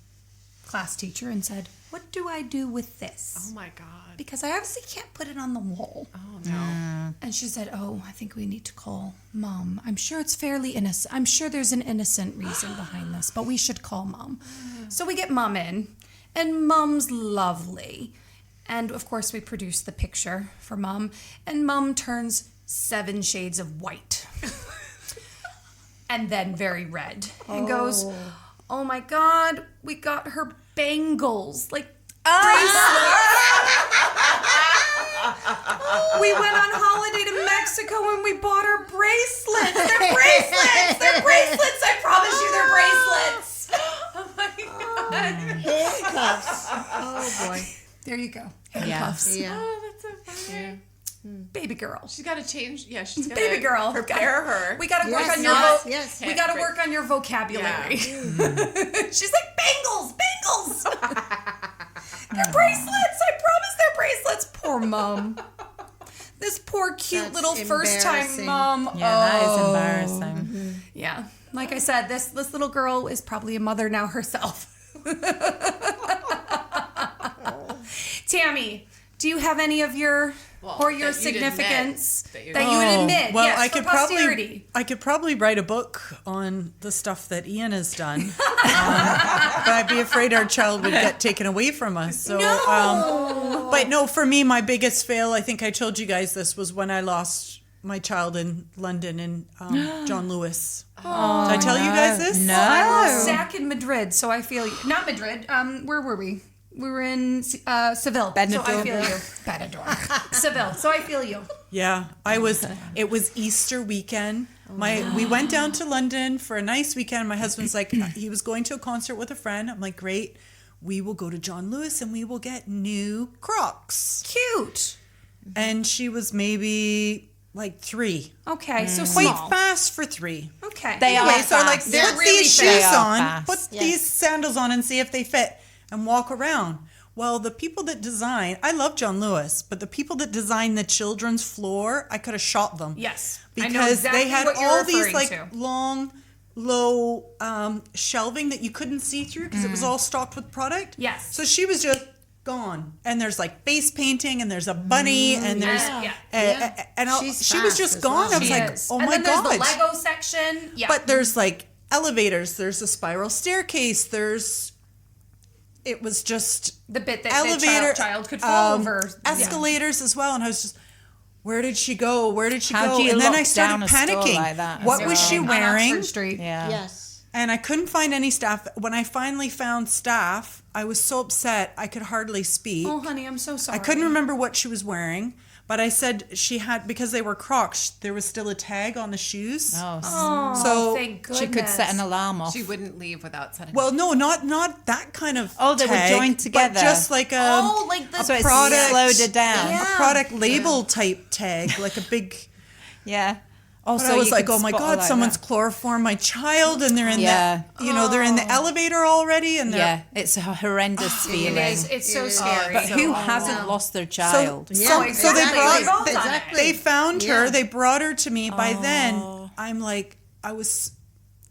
[SPEAKER 5] class teacher and said, what do I do with this?
[SPEAKER 1] Oh my God.
[SPEAKER 5] Because I obviously can't put it on the wall.
[SPEAKER 1] Oh no.
[SPEAKER 5] And she said, oh, I think we need to call Mom. I'm sure it's fairly innocent. I'm sure there's an innocent reason behind this, but we should call Mom. So we get Mom in, and Mom's lovely. And of course, we produce the picture for Mom, and Mom turns 7 shades of white. And then very red. And goes, oh my God, we got her bangles. Like, we went on holiday to Mexico and we bought her bracelets. They're bracelets. They're bracelets. I promise you, they're bracelets. Oh my God.
[SPEAKER 2] Handcuffs. Oh boy.
[SPEAKER 5] There you go. Handcuffs.
[SPEAKER 2] Yeah.
[SPEAKER 1] Oh, that's so funny.
[SPEAKER 2] Yeah.
[SPEAKER 5] Baby girl.
[SPEAKER 1] She's got to change. Yeah, she's got
[SPEAKER 5] Baby girl.
[SPEAKER 1] prepare her.
[SPEAKER 5] We got to work
[SPEAKER 2] Yes,
[SPEAKER 5] on your
[SPEAKER 2] yes.
[SPEAKER 5] we got to work on your vocabulary. She's like bangles. They're bracelets. I promise they're bracelets. Poor Mom. This poor cute
[SPEAKER 2] That's
[SPEAKER 5] little first time
[SPEAKER 2] embarrassing.
[SPEAKER 5] mom.
[SPEAKER 3] Yeah, that is embarrassing.
[SPEAKER 5] Yeah. Like I said, this little girl is probably a mother now herself. Tammy, do you have any of your
[SPEAKER 1] That you'd
[SPEAKER 5] significance
[SPEAKER 1] admit
[SPEAKER 5] that you would admit?
[SPEAKER 4] Well,
[SPEAKER 5] Yes,
[SPEAKER 4] I
[SPEAKER 5] for
[SPEAKER 4] could
[SPEAKER 5] posterity.
[SPEAKER 4] probably write a book on the stuff that Ian has done, but I'd be afraid our child would get taken away from us. So, but no, for me, my biggest fail, I think I told you guys this, was when I lost my child in London in John Lewis. Did I tell you guys this?
[SPEAKER 3] No.
[SPEAKER 5] I lost Zach in Madrid, so I feel you. Not Madrid. Where were we? We were in Seville. So I
[SPEAKER 3] Benidorm.
[SPEAKER 5] feel you. Benidorm. Seville. So I feel you.
[SPEAKER 4] Yeah, it was Easter weekend. We went down to London for a nice weekend. My husband's like, he was going to a concert with a friend. I'm like, great. We will go to John Lewis and we will get new Crocs.
[SPEAKER 5] Cute.
[SPEAKER 4] And she was maybe like 3.
[SPEAKER 5] Okay, so
[SPEAKER 4] Quite
[SPEAKER 5] small.
[SPEAKER 4] fast for 3.
[SPEAKER 5] Okay.
[SPEAKER 3] They are
[SPEAKER 4] Anyway, so like
[SPEAKER 3] fast.
[SPEAKER 5] They're
[SPEAKER 4] put
[SPEAKER 5] really
[SPEAKER 4] these
[SPEAKER 5] fast.
[SPEAKER 4] shoes
[SPEAKER 3] They are
[SPEAKER 4] on,
[SPEAKER 3] fast.
[SPEAKER 4] put these sandals on and see if they fit and walk around. Well, the people that design, I love John Lewis, but the people that design the children's floor, I could have shot them.
[SPEAKER 5] Yes.
[SPEAKER 4] Because
[SPEAKER 5] I know exactly
[SPEAKER 4] they had
[SPEAKER 5] what you're
[SPEAKER 4] all these
[SPEAKER 5] referring
[SPEAKER 4] like
[SPEAKER 5] to.
[SPEAKER 4] long, low shelving that you couldn't see through because it was all stocked with product.
[SPEAKER 5] Yes.
[SPEAKER 4] So she was just gone. And there's like face painting and there's a bunny and there's and
[SPEAKER 2] She's
[SPEAKER 4] she was
[SPEAKER 2] fast
[SPEAKER 4] just
[SPEAKER 2] as
[SPEAKER 4] gone.
[SPEAKER 2] well.
[SPEAKER 4] I was
[SPEAKER 5] She
[SPEAKER 4] like,
[SPEAKER 5] is.
[SPEAKER 4] oh
[SPEAKER 5] and
[SPEAKER 4] my
[SPEAKER 5] then
[SPEAKER 4] god.
[SPEAKER 5] there's the Lego section. Yeah.
[SPEAKER 4] But there's like elevators, there's a spiral staircase, it was just
[SPEAKER 5] the bit that
[SPEAKER 4] elevator
[SPEAKER 5] the child could fall over.
[SPEAKER 4] escalators as well, and I was just, where did she go? Where did she
[SPEAKER 3] How
[SPEAKER 4] go?
[SPEAKER 3] do you
[SPEAKER 4] And then
[SPEAKER 3] lock
[SPEAKER 4] I started
[SPEAKER 3] down a store
[SPEAKER 4] panicking.
[SPEAKER 3] like that as
[SPEAKER 4] What was she
[SPEAKER 5] On
[SPEAKER 4] wearing?
[SPEAKER 5] Oxford Street.
[SPEAKER 3] Yeah.
[SPEAKER 2] Yes.
[SPEAKER 4] And I couldn't find any staff. When I finally found staff, I was so upset I could hardly speak.
[SPEAKER 5] Oh, honey, I'm so sorry.
[SPEAKER 4] I couldn't remember what she was wearing, but I said she had, because they were Crocs, there was still a tag on the shoes.
[SPEAKER 3] Oh,
[SPEAKER 4] So
[SPEAKER 5] thank goodness.
[SPEAKER 3] she could set an alarm off.
[SPEAKER 1] She wouldn't leave without setting.
[SPEAKER 4] Well, no, not that kind of.
[SPEAKER 3] Oh, they were
[SPEAKER 4] tag,
[SPEAKER 3] joined together.
[SPEAKER 4] but just like a
[SPEAKER 5] like the
[SPEAKER 3] so it
[SPEAKER 4] product-
[SPEAKER 3] slowed it down.
[SPEAKER 5] Yeah.
[SPEAKER 4] a product label type tag, like a big.
[SPEAKER 3] Yeah. Oh,
[SPEAKER 4] But
[SPEAKER 3] so
[SPEAKER 4] I was
[SPEAKER 3] you
[SPEAKER 4] like,
[SPEAKER 3] could
[SPEAKER 4] oh my
[SPEAKER 3] spot her
[SPEAKER 4] god,
[SPEAKER 3] like
[SPEAKER 4] someone's
[SPEAKER 3] that.
[SPEAKER 4] chloroformed my child, and they're in
[SPEAKER 3] Yeah.
[SPEAKER 4] they're in the elevator already, and they're
[SPEAKER 3] Yeah, it's a horrendous feeling.
[SPEAKER 5] It is. It's so
[SPEAKER 2] It is.
[SPEAKER 5] scary.
[SPEAKER 3] But who hasn't lost their child?
[SPEAKER 4] So they
[SPEAKER 5] exactly.
[SPEAKER 4] brought
[SPEAKER 2] Exactly.
[SPEAKER 4] they found her,
[SPEAKER 2] Yeah.
[SPEAKER 4] they brought her to me. By then, I'm like, I was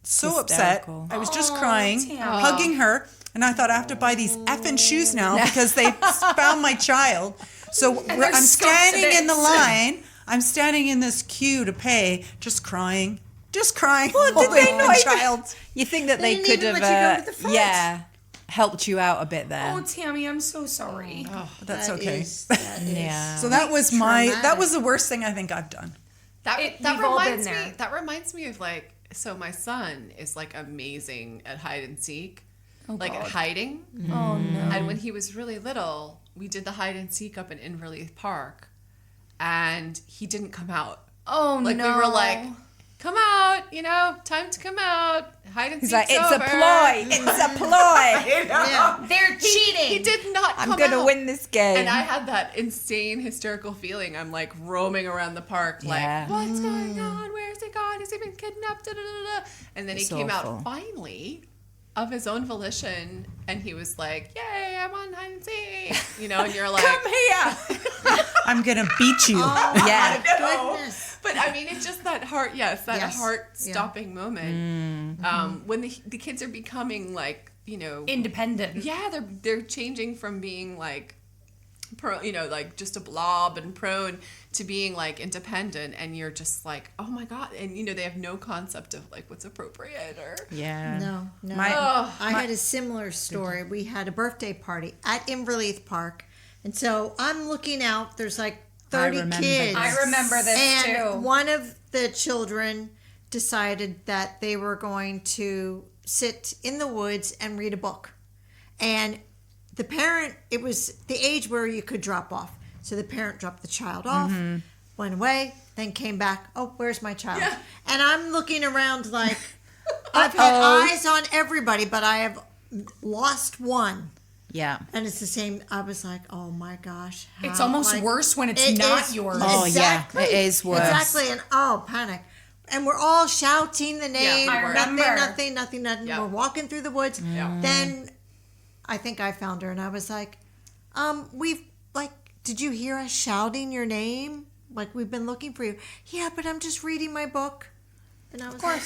[SPEAKER 4] so
[SPEAKER 3] Hysterical.
[SPEAKER 4] upset. I was just crying,
[SPEAKER 5] Tammy.
[SPEAKER 4] hugging her, and I thought I have to buy these effing shoes now because they found my child. So
[SPEAKER 5] they're
[SPEAKER 4] I'm
[SPEAKER 5] scuffed to
[SPEAKER 4] standing in the
[SPEAKER 5] bits.
[SPEAKER 4] line. I'm standing in this queue to pay, just crying. Well,
[SPEAKER 3] did they not even-
[SPEAKER 4] child?
[SPEAKER 3] You think that they
[SPEAKER 2] didn't
[SPEAKER 3] could
[SPEAKER 2] even
[SPEAKER 3] have,
[SPEAKER 2] let you go to the front.
[SPEAKER 3] helped you out a bit there.
[SPEAKER 5] Oh, Tammy, I'm so sorry.
[SPEAKER 4] That's
[SPEAKER 2] That
[SPEAKER 4] okay.
[SPEAKER 2] that is.
[SPEAKER 3] Yeah.
[SPEAKER 4] So that was that
[SPEAKER 2] Traumatic.
[SPEAKER 4] was the worst thing I think I've done.
[SPEAKER 1] that
[SPEAKER 5] we've all been
[SPEAKER 1] reminds me.
[SPEAKER 5] there.
[SPEAKER 1] That reminds me of like. So my son is like amazing at hide and seek, like at hiding.
[SPEAKER 5] Oh no.
[SPEAKER 1] And when he was really little, we did the hide and seek up in Inverleith Park, and he didn't come out.
[SPEAKER 5] Oh
[SPEAKER 1] Like
[SPEAKER 5] no.
[SPEAKER 1] we were like, come out, time to come out. Hide and
[SPEAKER 3] He's
[SPEAKER 1] seek's
[SPEAKER 3] like, it's
[SPEAKER 1] over.
[SPEAKER 3] a ploy. It's a ploy.
[SPEAKER 2] Yeah.
[SPEAKER 5] they're cheating.
[SPEAKER 1] He did not come
[SPEAKER 3] I'm going to
[SPEAKER 1] out.
[SPEAKER 3] win this game.
[SPEAKER 1] And I had that insane hysterical feeling. I'm like roaming around the park, like,
[SPEAKER 3] Yeah.
[SPEAKER 1] what's going on? Where's he gone? Has he been kidnapped? Da, da, da, da. And then
[SPEAKER 3] It's
[SPEAKER 1] he came
[SPEAKER 3] awful.
[SPEAKER 1] out finally of his own volition, and he was like, yay, I'm on hide and seek. And you're like,
[SPEAKER 3] Come here.
[SPEAKER 4] I'm gonna beat you.
[SPEAKER 3] Yeah.
[SPEAKER 2] Goodness.
[SPEAKER 1] But but I mean, it's just that heart. Yes, that
[SPEAKER 2] Yes.
[SPEAKER 1] heart-stopping moment when the kids are becoming like, you know,
[SPEAKER 5] Independent.
[SPEAKER 1] yeah, they're changing from being like, like just a blob and prone to being like independent, and you're just like, oh my god, and you know, they have no concept of like what's appropriate or
[SPEAKER 2] No. I had a similar story. We had a birthday party at Inverleith Park, and so I'm looking out. There's like 30 kids.
[SPEAKER 5] I remember this
[SPEAKER 2] And
[SPEAKER 5] too.
[SPEAKER 2] one of the children decided that they were going to sit in the woods and read a book. And the parent, it was the age where you could drop off. So the parent dropped the child off, went away, then came back. Oh, where's my child?
[SPEAKER 1] Yeah.
[SPEAKER 2] And I'm looking around like, I've had eyes on everybody, but I have lost one.
[SPEAKER 3] Yeah.
[SPEAKER 2] And it's the same. I was like, oh my gosh.
[SPEAKER 5] It's
[SPEAKER 2] how,
[SPEAKER 5] almost
[SPEAKER 2] like,
[SPEAKER 5] worse when it's
[SPEAKER 2] it
[SPEAKER 5] not
[SPEAKER 2] is-
[SPEAKER 5] yours.
[SPEAKER 3] Oh,
[SPEAKER 2] Exactly.
[SPEAKER 3] yeah, it is worse.
[SPEAKER 2] Exactly. And panic. And we're all shouting the name.
[SPEAKER 5] I remember.
[SPEAKER 2] Nothing.
[SPEAKER 1] Yeah.
[SPEAKER 2] We're walking through the woods.
[SPEAKER 1] Yeah.
[SPEAKER 2] Then I think I found her and I was like, did you hear us shouting your name? Like, we've been looking for you. Yeah, but I'm just reading my book. And I was like,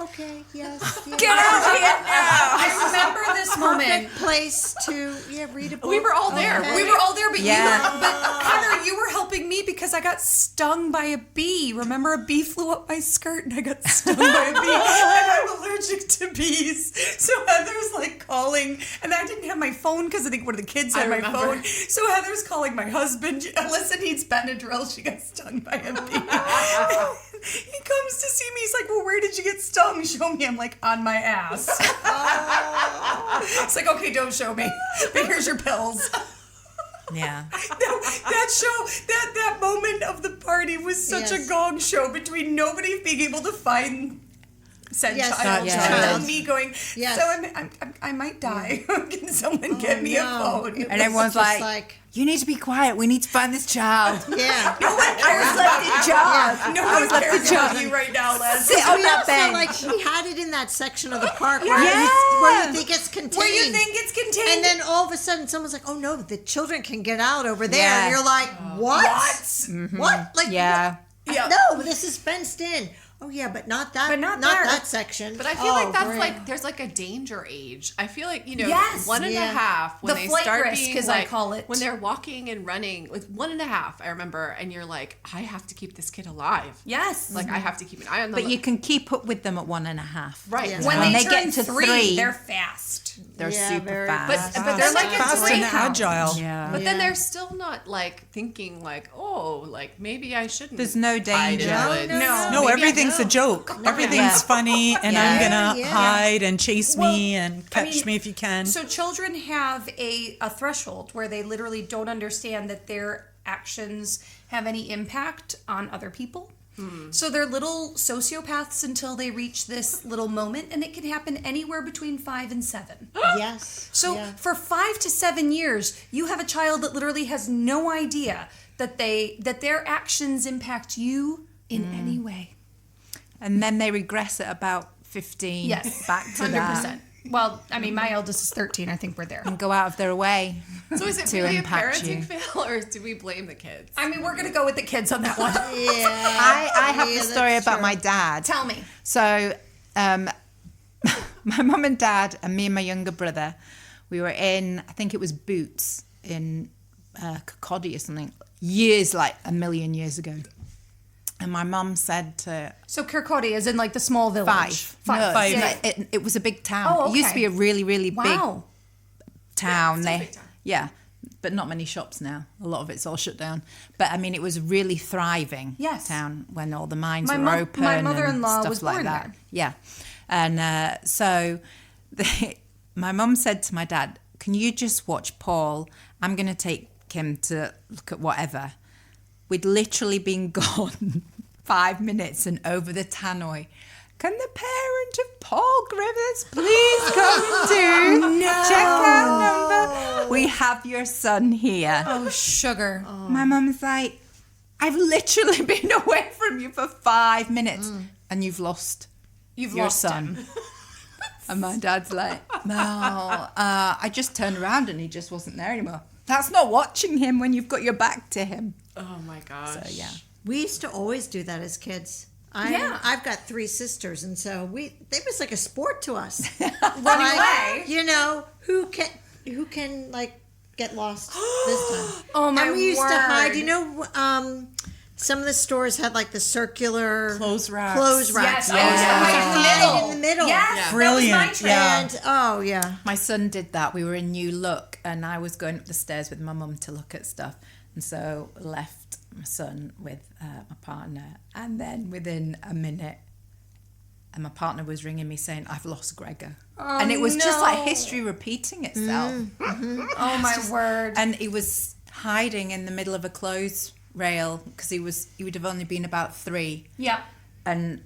[SPEAKER 2] okay, yes.
[SPEAKER 5] Get out of here now. I remember this moment.
[SPEAKER 2] Perfect place to read a book.
[SPEAKER 1] we were all there.
[SPEAKER 2] Okay.
[SPEAKER 5] We were all there, but
[SPEAKER 3] Yeah.
[SPEAKER 5] but Heather, you were helping me because I got stung by a bee. Remember, a bee flew up my skirt and I got stung by a bee. And I'm allergic to bees. So Heather's like calling, and I didn't have my phone because I think one of the kids had my
[SPEAKER 1] remember.
[SPEAKER 5] phone. So Heather's calling my husband. Alyssa needs Benadryl. She got stung by a bee. He comes to see me. He's like, well, where did you get stung? Show me. I'm like, on my ass. It's like, okay, don't show me. But here's your pills.
[SPEAKER 3] Yeah.
[SPEAKER 5] That show, that moment of the party was such a
[SPEAKER 2] Yes.
[SPEAKER 5] gong show between nobody being able to find said
[SPEAKER 2] Yes,
[SPEAKER 5] child,
[SPEAKER 3] yeah.
[SPEAKER 5] and me going,
[SPEAKER 2] Yes.
[SPEAKER 5] so I might die. Can someone get me a phone?
[SPEAKER 2] It
[SPEAKER 3] And
[SPEAKER 2] was
[SPEAKER 3] everyone's
[SPEAKER 2] just
[SPEAKER 3] like, you need to be quiet. We need to find this child.
[SPEAKER 2] yeah.
[SPEAKER 3] I was left in charge.
[SPEAKER 5] No
[SPEAKER 3] I
[SPEAKER 5] one
[SPEAKER 3] was left in
[SPEAKER 5] cares about
[SPEAKER 3] charge.
[SPEAKER 5] you right now, Les.
[SPEAKER 3] Sit on
[SPEAKER 2] We
[SPEAKER 3] that
[SPEAKER 2] also,
[SPEAKER 3] bench.
[SPEAKER 2] like, she had it in that section of the park
[SPEAKER 3] Yeah.
[SPEAKER 2] where you think it's contained.
[SPEAKER 5] Where you think it's contained.
[SPEAKER 2] And then all of a sudden, someone's like, "Oh no, the children can get out over there,"
[SPEAKER 3] Yeah.
[SPEAKER 2] and you're like, "What? What? Like,
[SPEAKER 3] Yeah.
[SPEAKER 5] Yeah.
[SPEAKER 2] no, this is fenced in." Oh yeah, but not that.
[SPEAKER 5] But not
[SPEAKER 2] not
[SPEAKER 5] there.
[SPEAKER 2] that section.
[SPEAKER 1] But I feel like that's
[SPEAKER 2] great.
[SPEAKER 1] like there's like a danger age. I feel like, you know,
[SPEAKER 5] Yes.
[SPEAKER 1] 1.5 when
[SPEAKER 5] The
[SPEAKER 1] they
[SPEAKER 5] flight
[SPEAKER 1] start
[SPEAKER 5] risk,
[SPEAKER 1] being
[SPEAKER 5] as I
[SPEAKER 1] like,
[SPEAKER 5] call it.
[SPEAKER 1] when they're walking and running with 1.5, I remember, and you're like, I have to keep this kid alive.
[SPEAKER 5] Yes.
[SPEAKER 1] Like I have to keep an eye on them.
[SPEAKER 3] But you can keep up with them at 1.5.
[SPEAKER 1] right.
[SPEAKER 2] Yeah.
[SPEAKER 5] when
[SPEAKER 3] When
[SPEAKER 5] they
[SPEAKER 3] they get
[SPEAKER 5] turn
[SPEAKER 3] to
[SPEAKER 5] 3,
[SPEAKER 3] three,
[SPEAKER 5] they're fast.
[SPEAKER 3] They're
[SPEAKER 2] Yeah,
[SPEAKER 3] super
[SPEAKER 2] very
[SPEAKER 3] fast.
[SPEAKER 1] But they're like
[SPEAKER 4] fast
[SPEAKER 1] a
[SPEAKER 4] and
[SPEAKER 1] greyhound.
[SPEAKER 4] agile.
[SPEAKER 3] Yeah.
[SPEAKER 1] But then they're still not like thinking like, oh, like maybe I shouldn't.
[SPEAKER 3] There's no
[SPEAKER 1] hide in
[SPEAKER 3] danger.
[SPEAKER 1] the woods.
[SPEAKER 5] No.
[SPEAKER 4] No,
[SPEAKER 1] Maybe I
[SPEAKER 4] everything's a
[SPEAKER 1] don't.
[SPEAKER 4] joke. Everything's
[SPEAKER 3] Yeah.
[SPEAKER 4] funny, and
[SPEAKER 3] Yeah.
[SPEAKER 4] I'm gonna
[SPEAKER 2] Yeah.
[SPEAKER 4] hide and chase me and
[SPEAKER 5] I
[SPEAKER 4] catch
[SPEAKER 5] mean,
[SPEAKER 4] me if you can.
[SPEAKER 5] So children have a threshold where they literally don't understand that their actions have any impact on other people. So they're little sociopaths until they reach this little moment, and it can happen anywhere between 5 and 7.
[SPEAKER 2] yes.
[SPEAKER 5] So
[SPEAKER 2] yeah.
[SPEAKER 5] for 5 to 7 years, you have a child that literally has no idea that their actions impact you in any way.
[SPEAKER 3] And then they regress at about 15.
[SPEAKER 5] Yes,
[SPEAKER 3] Back to
[SPEAKER 5] 100%.
[SPEAKER 3] that.
[SPEAKER 5] Well, I mean, my eldest is 13. I think we're there.
[SPEAKER 3] And go out of their way.
[SPEAKER 1] So is it
[SPEAKER 3] to
[SPEAKER 1] really a
[SPEAKER 3] impact
[SPEAKER 1] parenting
[SPEAKER 3] you.
[SPEAKER 1] fail, or do we blame the kids?
[SPEAKER 5] I mean, we're going to go with the kids on that one.
[SPEAKER 2] Yeah.
[SPEAKER 3] I have
[SPEAKER 2] Yeah,
[SPEAKER 3] the story
[SPEAKER 2] that's
[SPEAKER 3] about
[SPEAKER 2] true.
[SPEAKER 3] my dad.
[SPEAKER 5] Tell me.
[SPEAKER 3] So, my mum and dad and me and my younger brother, we were in, I think it was Boots in Kirkcaldy or something, years, like a million years ago. And my mum said to
[SPEAKER 5] So Kirkcaldy is in like the small village.
[SPEAKER 3] No,
[SPEAKER 4] Five.
[SPEAKER 3] yeah, it was a big town.
[SPEAKER 5] Oh,
[SPEAKER 3] It used to
[SPEAKER 5] okay.
[SPEAKER 3] be a really, really big
[SPEAKER 5] Wow.
[SPEAKER 3] town.
[SPEAKER 1] still a big town.
[SPEAKER 3] Yeah, but not many shops now. A lot of it's all shut down. But I mean, it was a really thriving
[SPEAKER 5] Yes.
[SPEAKER 3] town when all the mines
[SPEAKER 5] My
[SPEAKER 3] were
[SPEAKER 5] mo-
[SPEAKER 3] open.
[SPEAKER 5] my
[SPEAKER 3] and
[SPEAKER 5] mother-in-law
[SPEAKER 3] stuff
[SPEAKER 5] was
[SPEAKER 3] like
[SPEAKER 5] born
[SPEAKER 3] that.
[SPEAKER 5] there.
[SPEAKER 3] Yeah, and so my mum said to my dad, "Can you just watch Paul? I'm going to take him to look at whatever." We'd literally been gone 5 minutes and over the tannoy. Can the parent of Paul Griffiths please come to check out number? We have your son here.
[SPEAKER 5] Oh, sugar.
[SPEAKER 3] My mum's like, I've literally been away from you for 5 minutes and you've lost
[SPEAKER 5] You've
[SPEAKER 3] your
[SPEAKER 5] lost
[SPEAKER 3] son.
[SPEAKER 5] him.
[SPEAKER 3] And my dad's like, no, I just turned around and he just wasn't there anymore. That's not watching him when you've got your back to him.
[SPEAKER 1] Oh my gosh.
[SPEAKER 3] So yeah,
[SPEAKER 2] We used to always do that as kids. I've got 3 sisters, and so it was like a sport to us.
[SPEAKER 5] Running away.
[SPEAKER 2] You know, who can like get lost this time?
[SPEAKER 5] Oh my
[SPEAKER 2] And we used to
[SPEAKER 5] word.
[SPEAKER 2] hide. You know, some of the stores had like the circular
[SPEAKER 4] Clothes racks.
[SPEAKER 5] Yes.
[SPEAKER 2] Yeah.
[SPEAKER 5] Oh,
[SPEAKER 2] In the middle.
[SPEAKER 5] Yes.
[SPEAKER 4] Brilliant.
[SPEAKER 5] That was my trend.
[SPEAKER 2] And oh yeah.
[SPEAKER 3] My son did that. We were in New Look, and I was going up the stairs with my mum to look at stuff, and so left my son with my partner, and then within a minute, and my partner was ringing me saying, "I've lost Gregor," and it was just like history repeating itself.
[SPEAKER 5] Oh my word.
[SPEAKER 3] And he was hiding in the middle of a clothes rail because he would have only been about 3.
[SPEAKER 5] Yeah.
[SPEAKER 3] And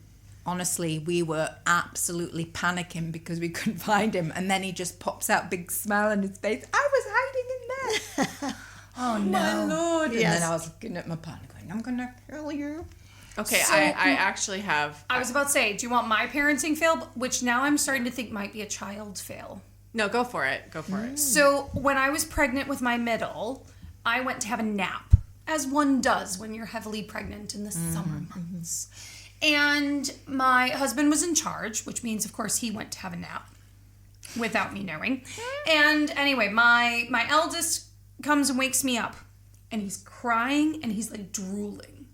[SPEAKER 3] honestly, we were absolutely panicking because we couldn't find him. And then he just pops out, big smile on his face. I was hiding in there. Oh no, my Lord!
[SPEAKER 2] Yes.
[SPEAKER 3] And then I was looking at my partner, going, "I'm gonna kill you."
[SPEAKER 1] Okay,
[SPEAKER 5] So-
[SPEAKER 1] I actually have.
[SPEAKER 5] I was about to say, do you want my parenting fail? Which now I'm starting to think might be a child fail.
[SPEAKER 1] No, go for it. Go for it.
[SPEAKER 5] So when I was pregnant with my middle, I went to have a nap, as one does when you're heavily pregnant in the summer months. And my husband was in charge, which means, of course, he went to have a nap without me knowing. And anyway, my eldest comes and wakes me up, and he's crying and he's like drooling.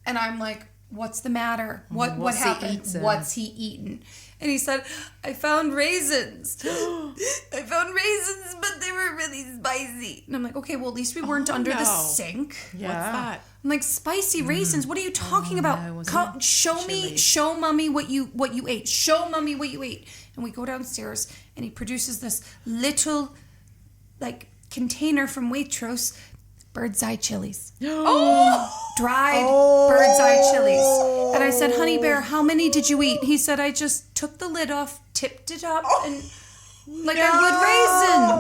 [SPEAKER 5] And I'm like, what's the matter? What
[SPEAKER 3] What's he
[SPEAKER 5] happened?
[SPEAKER 3] eaten?
[SPEAKER 5] What's he eaten? And he said, I found raisins. I found raisins, but they were really spicy. And I'm like, okay, well, at least we weren't under the
[SPEAKER 1] no.
[SPEAKER 5] sink.
[SPEAKER 1] What's that?
[SPEAKER 5] I'm like, spicy raisins? What are you talking about?
[SPEAKER 3] no, was
[SPEAKER 5] Come,
[SPEAKER 3] it
[SPEAKER 5] show mommy what you ate. Show mommy what you ate. And we go downstairs, and he produces this little, like, container from Waitrose, bird's eye chilies. Dried bird's eye chilies. And I said, honey bear, how many did you eat? He said, I just took the lid off, tipped it up, and like I would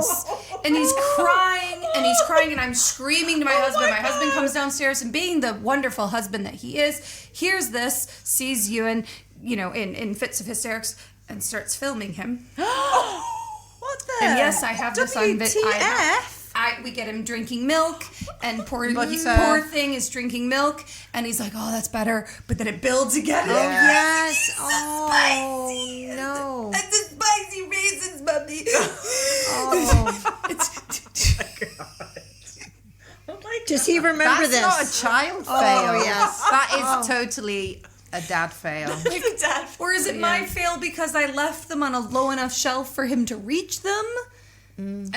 [SPEAKER 5] raisins. And he's crying, and I'm screaming to my husband. My husband comes downstairs, and being the wonderful husband that he is, hears this, sees you in fits of hysterics, and starts filming him.
[SPEAKER 3] What the?
[SPEAKER 5] And yes, I have this on video.
[SPEAKER 3] WTF?
[SPEAKER 5] We get him drinking milk, and poor
[SPEAKER 3] But,
[SPEAKER 5] thing is drinking milk, and he's like, "Oh, that's better," but then it builds again.
[SPEAKER 2] Oh yes. Oh no.
[SPEAKER 5] It's the spicy raisins, mommy.
[SPEAKER 2] Does he remember
[SPEAKER 3] That's
[SPEAKER 2] this?
[SPEAKER 3] not a child fail.
[SPEAKER 2] Oh yes.
[SPEAKER 3] That is totally a dad fail.
[SPEAKER 5] Or is it my fail because I left them on a low enough shelf for him to reach them?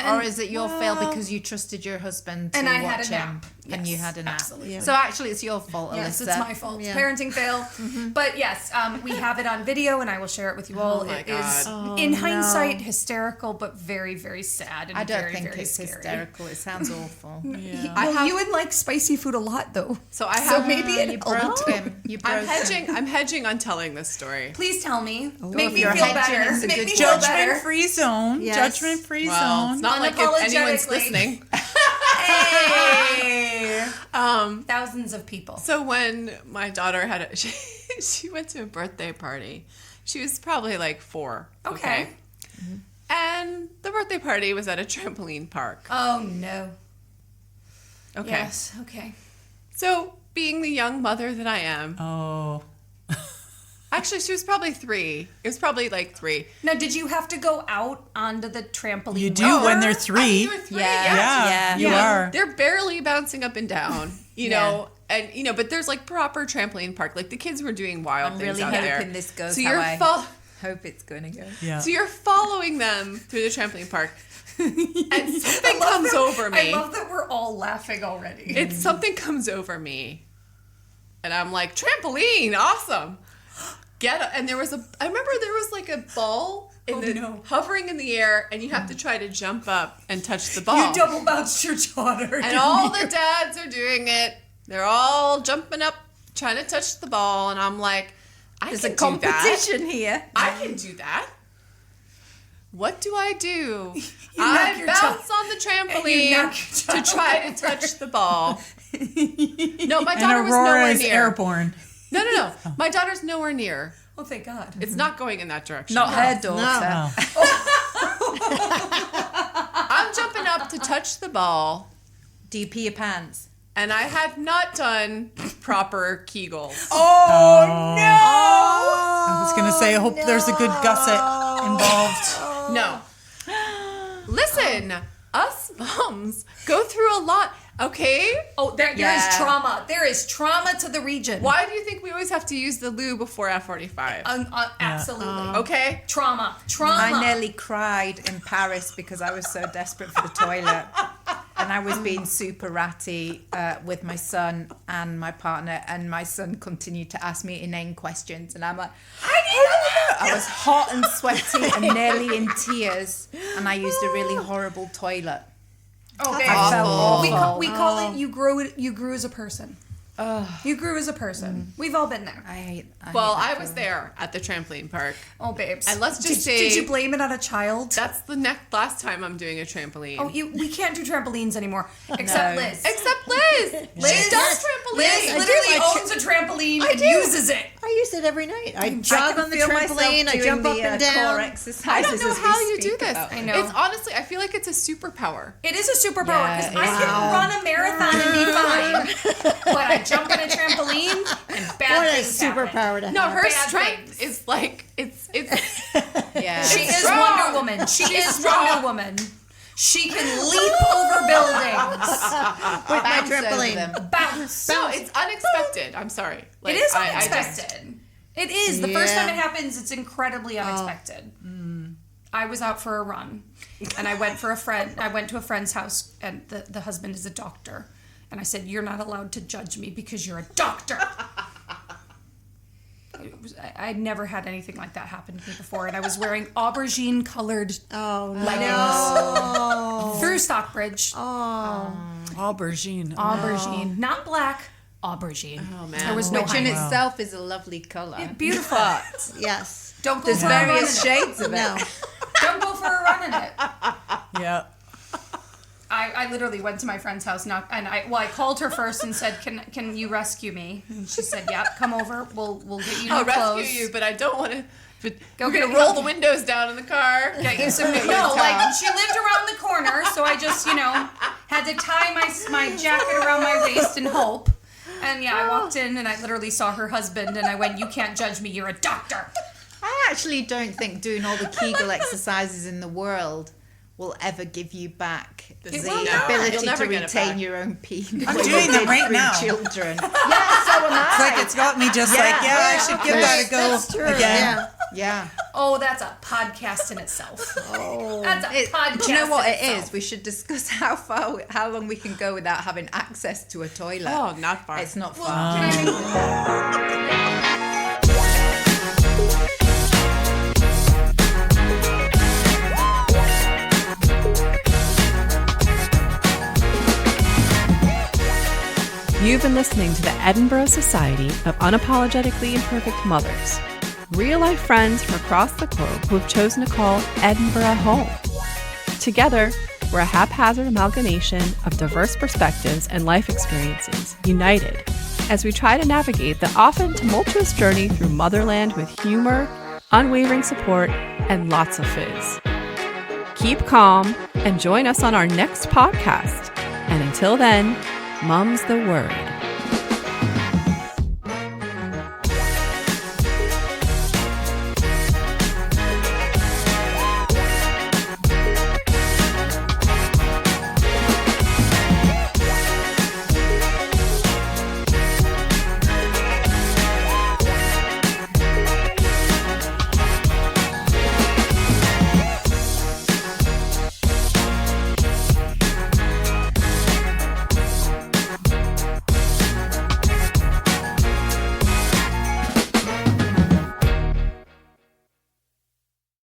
[SPEAKER 3] Or is it your fail because you trusted your husband to
[SPEAKER 5] And I
[SPEAKER 3] watch
[SPEAKER 5] had a nap.
[SPEAKER 3] him and you
[SPEAKER 5] Yes,
[SPEAKER 3] had a nap?
[SPEAKER 5] absolutely.
[SPEAKER 3] So actually, it's your fault,
[SPEAKER 5] Yes,
[SPEAKER 3] Alyssa.
[SPEAKER 5] it's my fault.
[SPEAKER 2] Yeah.
[SPEAKER 5] Parenting fail. But yes, we have it on video, and I will share it with you all.
[SPEAKER 1] Oh my
[SPEAKER 5] It is,
[SPEAKER 1] God.
[SPEAKER 5] in hindsight, hysterical, but very, very sad and
[SPEAKER 3] I don't
[SPEAKER 5] very,
[SPEAKER 3] think
[SPEAKER 5] very
[SPEAKER 3] it's
[SPEAKER 5] scary.
[SPEAKER 3] hysterical. It sounds awful.
[SPEAKER 5] Well, you would like spicy food a lot, though.
[SPEAKER 1] So I have.
[SPEAKER 5] maybe it
[SPEAKER 3] You broke him. You broke him.
[SPEAKER 1] I'm hedging on telling this story.
[SPEAKER 5] Please tell me. Make me
[SPEAKER 3] you're
[SPEAKER 5] feel
[SPEAKER 3] hedging,
[SPEAKER 5] better.
[SPEAKER 3] it's a
[SPEAKER 5] Make
[SPEAKER 3] good
[SPEAKER 5] me feel better.
[SPEAKER 4] Judgment-free zone.
[SPEAKER 2] Yes.
[SPEAKER 4] Judgment-free
[SPEAKER 1] Well,
[SPEAKER 4] zone.
[SPEAKER 1] it's not like if anyone's
[SPEAKER 5] Unapologetically.
[SPEAKER 1] listening.
[SPEAKER 5] Hey! Thousands of people.
[SPEAKER 1] So when my daughter had she went to a birthday party. She was probably like 4.
[SPEAKER 5] Okay.
[SPEAKER 1] And the birthday party was at a trampoline park.
[SPEAKER 5] Oh no.
[SPEAKER 1] Okay.
[SPEAKER 5] Yes. Okay.
[SPEAKER 1] So being the young mother that I am,
[SPEAKER 4] Oh.
[SPEAKER 1] actually she was probably 3. It was probably like 3.
[SPEAKER 5] Now, did you have to go out onto the trampoline?
[SPEAKER 4] You do
[SPEAKER 5] with
[SPEAKER 4] when
[SPEAKER 5] her?
[SPEAKER 4] they're 3.
[SPEAKER 1] You were 3.
[SPEAKER 4] Yeah, you
[SPEAKER 1] Yeah.
[SPEAKER 4] are.
[SPEAKER 1] They're barely bouncing up and down, you know, and but there's like proper trampoline park. Like the kids were doing wild
[SPEAKER 3] I'm
[SPEAKER 1] things
[SPEAKER 3] really
[SPEAKER 1] out
[SPEAKER 3] hoping
[SPEAKER 1] there.
[SPEAKER 3] this goes
[SPEAKER 1] so
[SPEAKER 3] how
[SPEAKER 1] you're
[SPEAKER 3] I hope it's going to go.
[SPEAKER 4] Yeah.
[SPEAKER 1] So you're following them through the trampoline park, and something comes over me.
[SPEAKER 5] I love that we're all laughing already.
[SPEAKER 1] Something comes over me, and I'm like, trampoline, awesome. And there was I remember there was like a ball hovering in the air, and you have to try to jump up and touch the ball.
[SPEAKER 5] You double bounced your daughter.
[SPEAKER 1] And all the dads are doing it. They're all jumping up, trying to touch the ball, and I'm like,
[SPEAKER 3] There's a competition here.
[SPEAKER 1] I can do that. What do?
[SPEAKER 5] knock
[SPEAKER 1] I
[SPEAKER 5] your
[SPEAKER 1] bounce on the
[SPEAKER 5] and you
[SPEAKER 1] trampoline
[SPEAKER 5] knock your
[SPEAKER 1] to try to touch the ball. No, my
[SPEAKER 4] And
[SPEAKER 1] daughter was
[SPEAKER 4] Aurora
[SPEAKER 1] nowhere
[SPEAKER 4] is
[SPEAKER 1] near.
[SPEAKER 4] airborne.
[SPEAKER 1] No. My daughter's nowhere near.
[SPEAKER 5] Oh, thank God.
[SPEAKER 1] It's not going in that direction.
[SPEAKER 3] Not her daughter.
[SPEAKER 4] Oh.
[SPEAKER 1] I'm jumping up to touch the ball.
[SPEAKER 3] Do you pee your pants?
[SPEAKER 1] and I had not done proper Kegels.
[SPEAKER 3] Oh, no!
[SPEAKER 4] I was going to say, I hope there's a good gusset involved.
[SPEAKER 1] No. Listen, us moms go through a lot, okay?
[SPEAKER 5] Oh, there
[SPEAKER 3] Yeah.
[SPEAKER 5] is trauma. There is trauma to the region.
[SPEAKER 1] Why do you think we always have to use the loo before F45?
[SPEAKER 5] Absolutely.
[SPEAKER 1] Okay?
[SPEAKER 5] Trauma.
[SPEAKER 3] I nearly cried in Paris because I was so desperate for the toilet. And I was being super ratty with my son and my partner. And my son continued to ask me inane questions. And I'm like, I was hot and sweaty and nearly in tears. And I used a really horrible toilet.
[SPEAKER 5] Okay.
[SPEAKER 3] I felt awful.
[SPEAKER 5] We call it you grew as a person. You grew as a person. We've all been there.
[SPEAKER 3] I hate
[SPEAKER 1] Well,
[SPEAKER 3] that
[SPEAKER 1] I was
[SPEAKER 3] feeling.
[SPEAKER 1] there at the trampoline park.
[SPEAKER 5] Oh, babes.
[SPEAKER 1] And let's just say...
[SPEAKER 5] Did you blame it on a child?
[SPEAKER 1] That's the last time I'm doing a trampoline.
[SPEAKER 5] Oh, we can't do trampolines anymore. Except Liz.
[SPEAKER 1] Except Liz. She does trampoline.
[SPEAKER 5] Liz literally owns a trampoline and uses it.
[SPEAKER 2] I use it every night. I jog
[SPEAKER 3] can
[SPEAKER 2] on the
[SPEAKER 3] feel myself
[SPEAKER 2] trampoline. I
[SPEAKER 3] doing
[SPEAKER 2] jump up
[SPEAKER 3] the,
[SPEAKER 2] and
[SPEAKER 3] core
[SPEAKER 2] down.
[SPEAKER 3] exercises
[SPEAKER 1] I don't know
[SPEAKER 3] as we
[SPEAKER 1] how you
[SPEAKER 3] speak
[SPEAKER 1] do this.
[SPEAKER 3] about.
[SPEAKER 5] I know.
[SPEAKER 1] It's honestly, I feel like it's a superpower.
[SPEAKER 5] It is a superpower
[SPEAKER 3] Yeah,
[SPEAKER 5] because I can run a marathon and be fine, but I jump on a trampoline and bad
[SPEAKER 2] What a
[SPEAKER 5] things happen.
[SPEAKER 2] superpower to have.
[SPEAKER 1] No, her
[SPEAKER 5] Bad
[SPEAKER 1] strength
[SPEAKER 5] things.
[SPEAKER 1] is like it's
[SPEAKER 3] Yeah.
[SPEAKER 5] She is
[SPEAKER 1] strong.
[SPEAKER 5] Wonder Woman. She is
[SPEAKER 1] strong.
[SPEAKER 5] Wonder Woman. She can leap over buildings.
[SPEAKER 2] With my
[SPEAKER 3] Bounce over
[SPEAKER 2] trampoline.
[SPEAKER 3] them.
[SPEAKER 5] Bounce.
[SPEAKER 1] no, it's unexpected. I'm sorry. Like,
[SPEAKER 5] It is
[SPEAKER 1] I just-
[SPEAKER 5] unexpected. It is. The first
[SPEAKER 2] Yeah.
[SPEAKER 5] time it happens, it's incredibly unexpected. I was out for a run, and I went to a friend's house, and the husband is a doctor. And I said, "You're not allowed to judge me because you're a doctor." I'd never had anything like that happen to me before, and I was wearing aubergine-colored leggings through Stockbridge.
[SPEAKER 4] Aubergine.
[SPEAKER 5] Aubergine, not black. Aubergine.
[SPEAKER 1] Oh, man.
[SPEAKER 5] There was no
[SPEAKER 3] Which in
[SPEAKER 5] hiding.
[SPEAKER 3] itself is a lovely colour.
[SPEAKER 5] Beautiful.
[SPEAKER 2] Yes.
[SPEAKER 5] Don't go
[SPEAKER 3] There's
[SPEAKER 5] for a run in
[SPEAKER 3] various
[SPEAKER 5] it.
[SPEAKER 3] shades of it.
[SPEAKER 2] No.
[SPEAKER 5] Don't go for a run in it.
[SPEAKER 4] Yeah.
[SPEAKER 5] I literally went to my friend's house and I called her first and said, "Can you rescue me?" And she said, "Yep, come over. We'll get you new
[SPEAKER 1] I'll
[SPEAKER 5] clothes."
[SPEAKER 1] rescue you, but I don't want to. But
[SPEAKER 5] Go
[SPEAKER 1] we're
[SPEAKER 5] get
[SPEAKER 1] gonna
[SPEAKER 5] it.
[SPEAKER 1] roll the windows down in the car.
[SPEAKER 5] Get you some new. No, like she lived around the corner, so I just had to tie my jacket around my waist and hope. And yeah, I walked in and I literally saw her husband and I went, "You can't judge me. You're a doctor."
[SPEAKER 3] I actually don't think doing all the Kegel exercises in the world will ever give you back the
[SPEAKER 1] will not.
[SPEAKER 3] ability
[SPEAKER 1] You'll never
[SPEAKER 3] to
[SPEAKER 1] get it
[SPEAKER 3] retain
[SPEAKER 1] back.
[SPEAKER 3] your own penis.
[SPEAKER 4] I'm doing them right now.
[SPEAKER 3] Children. Yeah, so am
[SPEAKER 4] It's
[SPEAKER 3] I.
[SPEAKER 4] like it's got me just like, I should give that a go
[SPEAKER 2] That's true.
[SPEAKER 4] again.
[SPEAKER 3] Yeah.
[SPEAKER 5] Oh, that's a podcast in itself. That's a podcast.
[SPEAKER 3] Do you know what
[SPEAKER 5] in
[SPEAKER 3] it
[SPEAKER 5] itself.
[SPEAKER 3] is? We should discuss how long we can go without having access to a toilet.
[SPEAKER 1] Oh, not far.
[SPEAKER 3] It's not
[SPEAKER 5] Well,
[SPEAKER 3] far.
[SPEAKER 5] can I
[SPEAKER 1] You've been listening to the Edinburgh Society of Unapologetically Imperfect Mothers, real-life friends from across the globe who have chosen to call Edinburgh home. Together, we're a haphazard amalgamation of diverse perspectives and life experiences, united as we try to navigate the often tumultuous journey through motherland with humor, unwavering support, and lots of fizz. Keep calm and join us on our next podcast. And until then, Mum's the word.